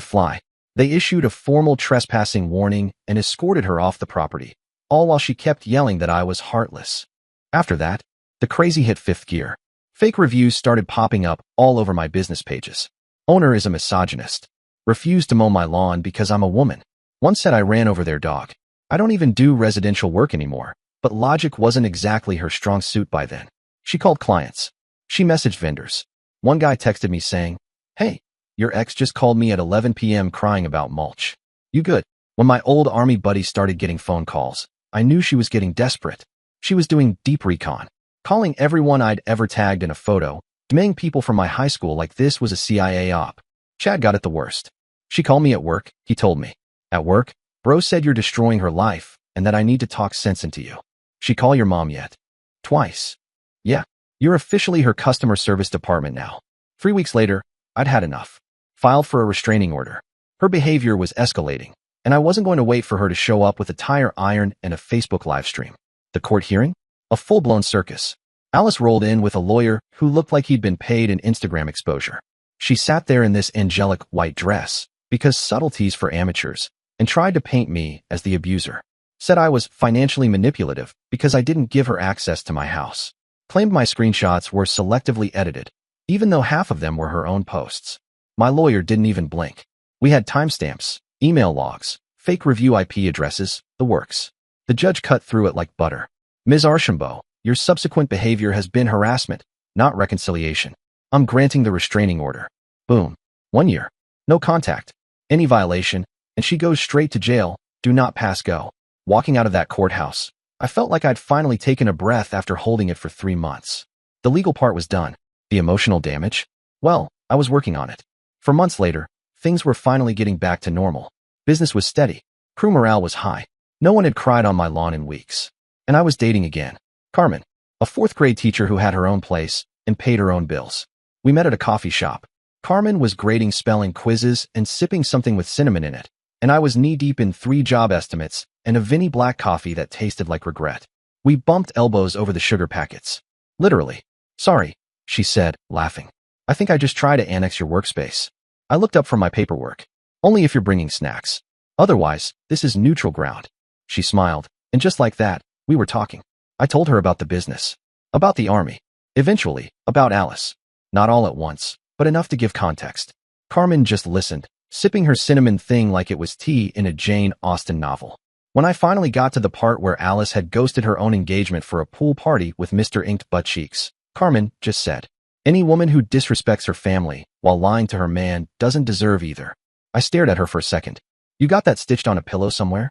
fly. They issued a formal trespassing warning and escorted her off the property, all while she kept yelling that I was heartless. After that, the crazy hit 5th gear. Fake reviews started popping up all over my business pages. Owner is a misogynist. Refused to mow my lawn because I'm a woman. One said I ran over their dog. I don't even do residential work anymore, but logic wasn't exactly her strong suit by then. She called clients. She messaged vendors. One guy texted me saying, "Hey, your ex just called me at 11 p.m. crying about mulch. You good?" When my old army buddy started getting phone calls, I knew she was getting desperate. She was doing deep recon, calling everyone I'd ever tagged in a photo, demanding people from my high school like this was a CIA op. Chad got it the worst. She called me at work, he told me. At work, bro said you're destroying her life and that I need to talk sense into you. She call your mom yet? Twice. Yeah, you're officially her customer service department now. 3 weeks later, I'd had enough. Filed for a restraining order. Her behavior was escalating, and I wasn't going to wait for her to show up with a tire iron and a Facebook live stream. The court hearing? A full-blown circus. Alice rolled in with a lawyer who looked like he'd been paid in Instagram exposure. She sat there in this angelic white dress, because subtleties for amateurs, and tried to paint me as the abuser. Said I was financially manipulative because I didn't give her access to my house. Claimed my screenshots were selectively edited, even though half of them were her own posts. My lawyer didn't even blink. We had timestamps, email logs, fake review IP addresses, the works. The judge cut through it like butter. Ms. Archambault, your subsequent behavior has been harassment, not reconciliation. I'm granting the restraining order. Boom. 1 year. No contact. Any violation, and she goes straight to jail. Do not pass go. Walking out of that courthouse, I felt like I'd finally taken a breath after holding it for 3 months. The legal part was done. The emotional damage? Well, I was working on it. For months later, things were finally getting back to normal. Business was steady. Crew morale was high. No one had cried on my lawn in weeks. And I was dating again. Carmen, a 4th grade teacher who had her own place and paid her own bills. We met at a coffee shop. Carmen was grading spelling quizzes and sipping something with cinnamon in it, and I was knee-deep in 3 job estimates and a Vinny black coffee that tasted like regret. We bumped elbows over the sugar packets. Literally. Sorry, she said, laughing. I think I just tried to annex your workspace. I looked up from my paperwork. Only if you're bringing snacks. Otherwise, this is neutral ground. She smiled, and just like that, we were talking. I told her about the business. About the army. Eventually, about Alice. Not all at once, but enough to give context. Carmen just listened, sipping her cinnamon thing like it was tea in a Jane Austen novel. When I finally got to the part where Alice had ghosted her own engagement for a pool party with Mr. Inked Butt Cheeks, Carmen just said, "Any woman who disrespects her family while lying to her man doesn't deserve either." I stared at her for a second. You got that stitched on a pillow somewhere?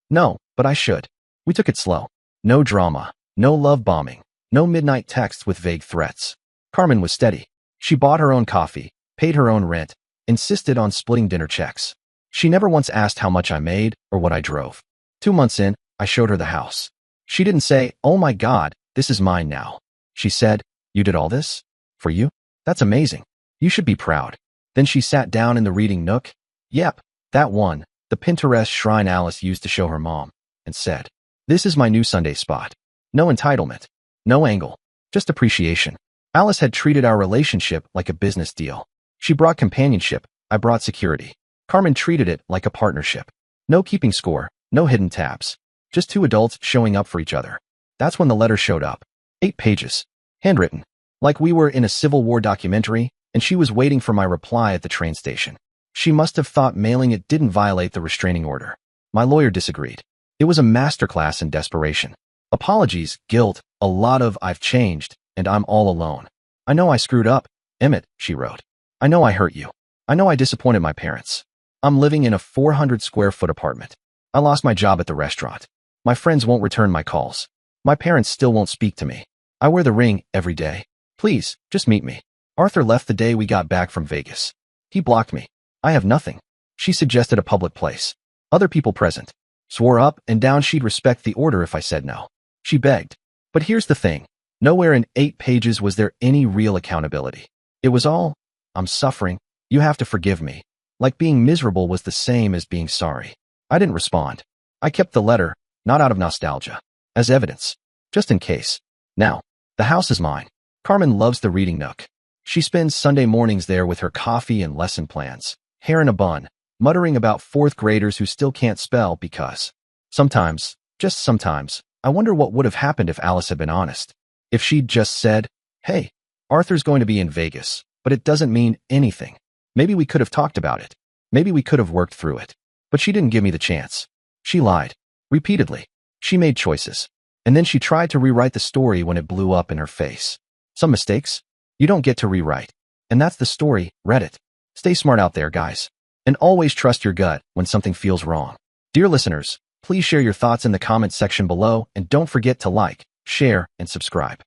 No, but I should. We took it slow. No drama, no love bombing, no midnight texts with vague threats. Carmen was steady. She bought her own coffee, paid her own rent, insisted on splitting dinner checks. She never once asked how much I made or what I drove. 2 months in, I showed her the house. She didn't say, "Oh my God, this is mine now." She said, "You did all this? For you? That's amazing. You should be proud." Then she sat down in the reading nook. Yep, that one, the Pinterest shrine Alice used to show her mom, and said, "This is my new Sunday spot." No entitlement. No angle. Just appreciation. Alice had treated our relationship like a business deal. She brought companionship, I brought security. Carmen treated it like a partnership. No keeping score, no hidden tabs. Just two adults showing up for each other. That's when the letter showed up. 8 pages. Handwritten. Like we were in a Civil War documentary, and she was waiting for my reply at the train station. She must have thought mailing it didn't violate the restraining order. My lawyer disagreed. It was a masterclass in desperation. Apologies, guilt, a lot of "I've changed, and I'm all alone." "I know I screwed up, Emmett," she wrote. "I know I hurt you. I know I disappointed my parents. I'm living in a 400 square foot apartment. I lost my job at the restaurant. My friends won't return my calls. My parents still won't speak to me. I wear the ring every day. Please, just meet me. Arthur left the day we got back from Vegas. He blocked me. I have nothing." She suggested a public place. Other people present. Swore up and down she'd respect the order if I said no. She begged. But here's the thing. Nowhere in 8 pages was there any real accountability. It was all, "I'm suffering. You have to forgive me." Like being miserable was the same as being sorry. I didn't respond. I kept the letter, not out of nostalgia, as evidence. Just in case. Now, the house is mine. Carmen loves the reading nook. She spends Sunday mornings there with her coffee and lesson plans, hair in a bun, muttering about 4th graders who still can't spell because. Sometimes, just sometimes, I wonder what would have happened if Alice had been honest. If she'd just said, "Hey, Arthur's going to be in Vegas, but it doesn't mean anything." Maybe we could have talked about it. Maybe we could have worked through it. But she didn't give me the chance. She lied. Repeatedly. She made choices. And then she tried to rewrite the story when it blew up in her face. Some mistakes? You don't get to rewrite. And that's the story, Reddit. Stay smart out there, guys. And always trust your gut when something feels wrong. Dear listeners, please share your thoughts in the comments section below and don't forget to like, share, and subscribe.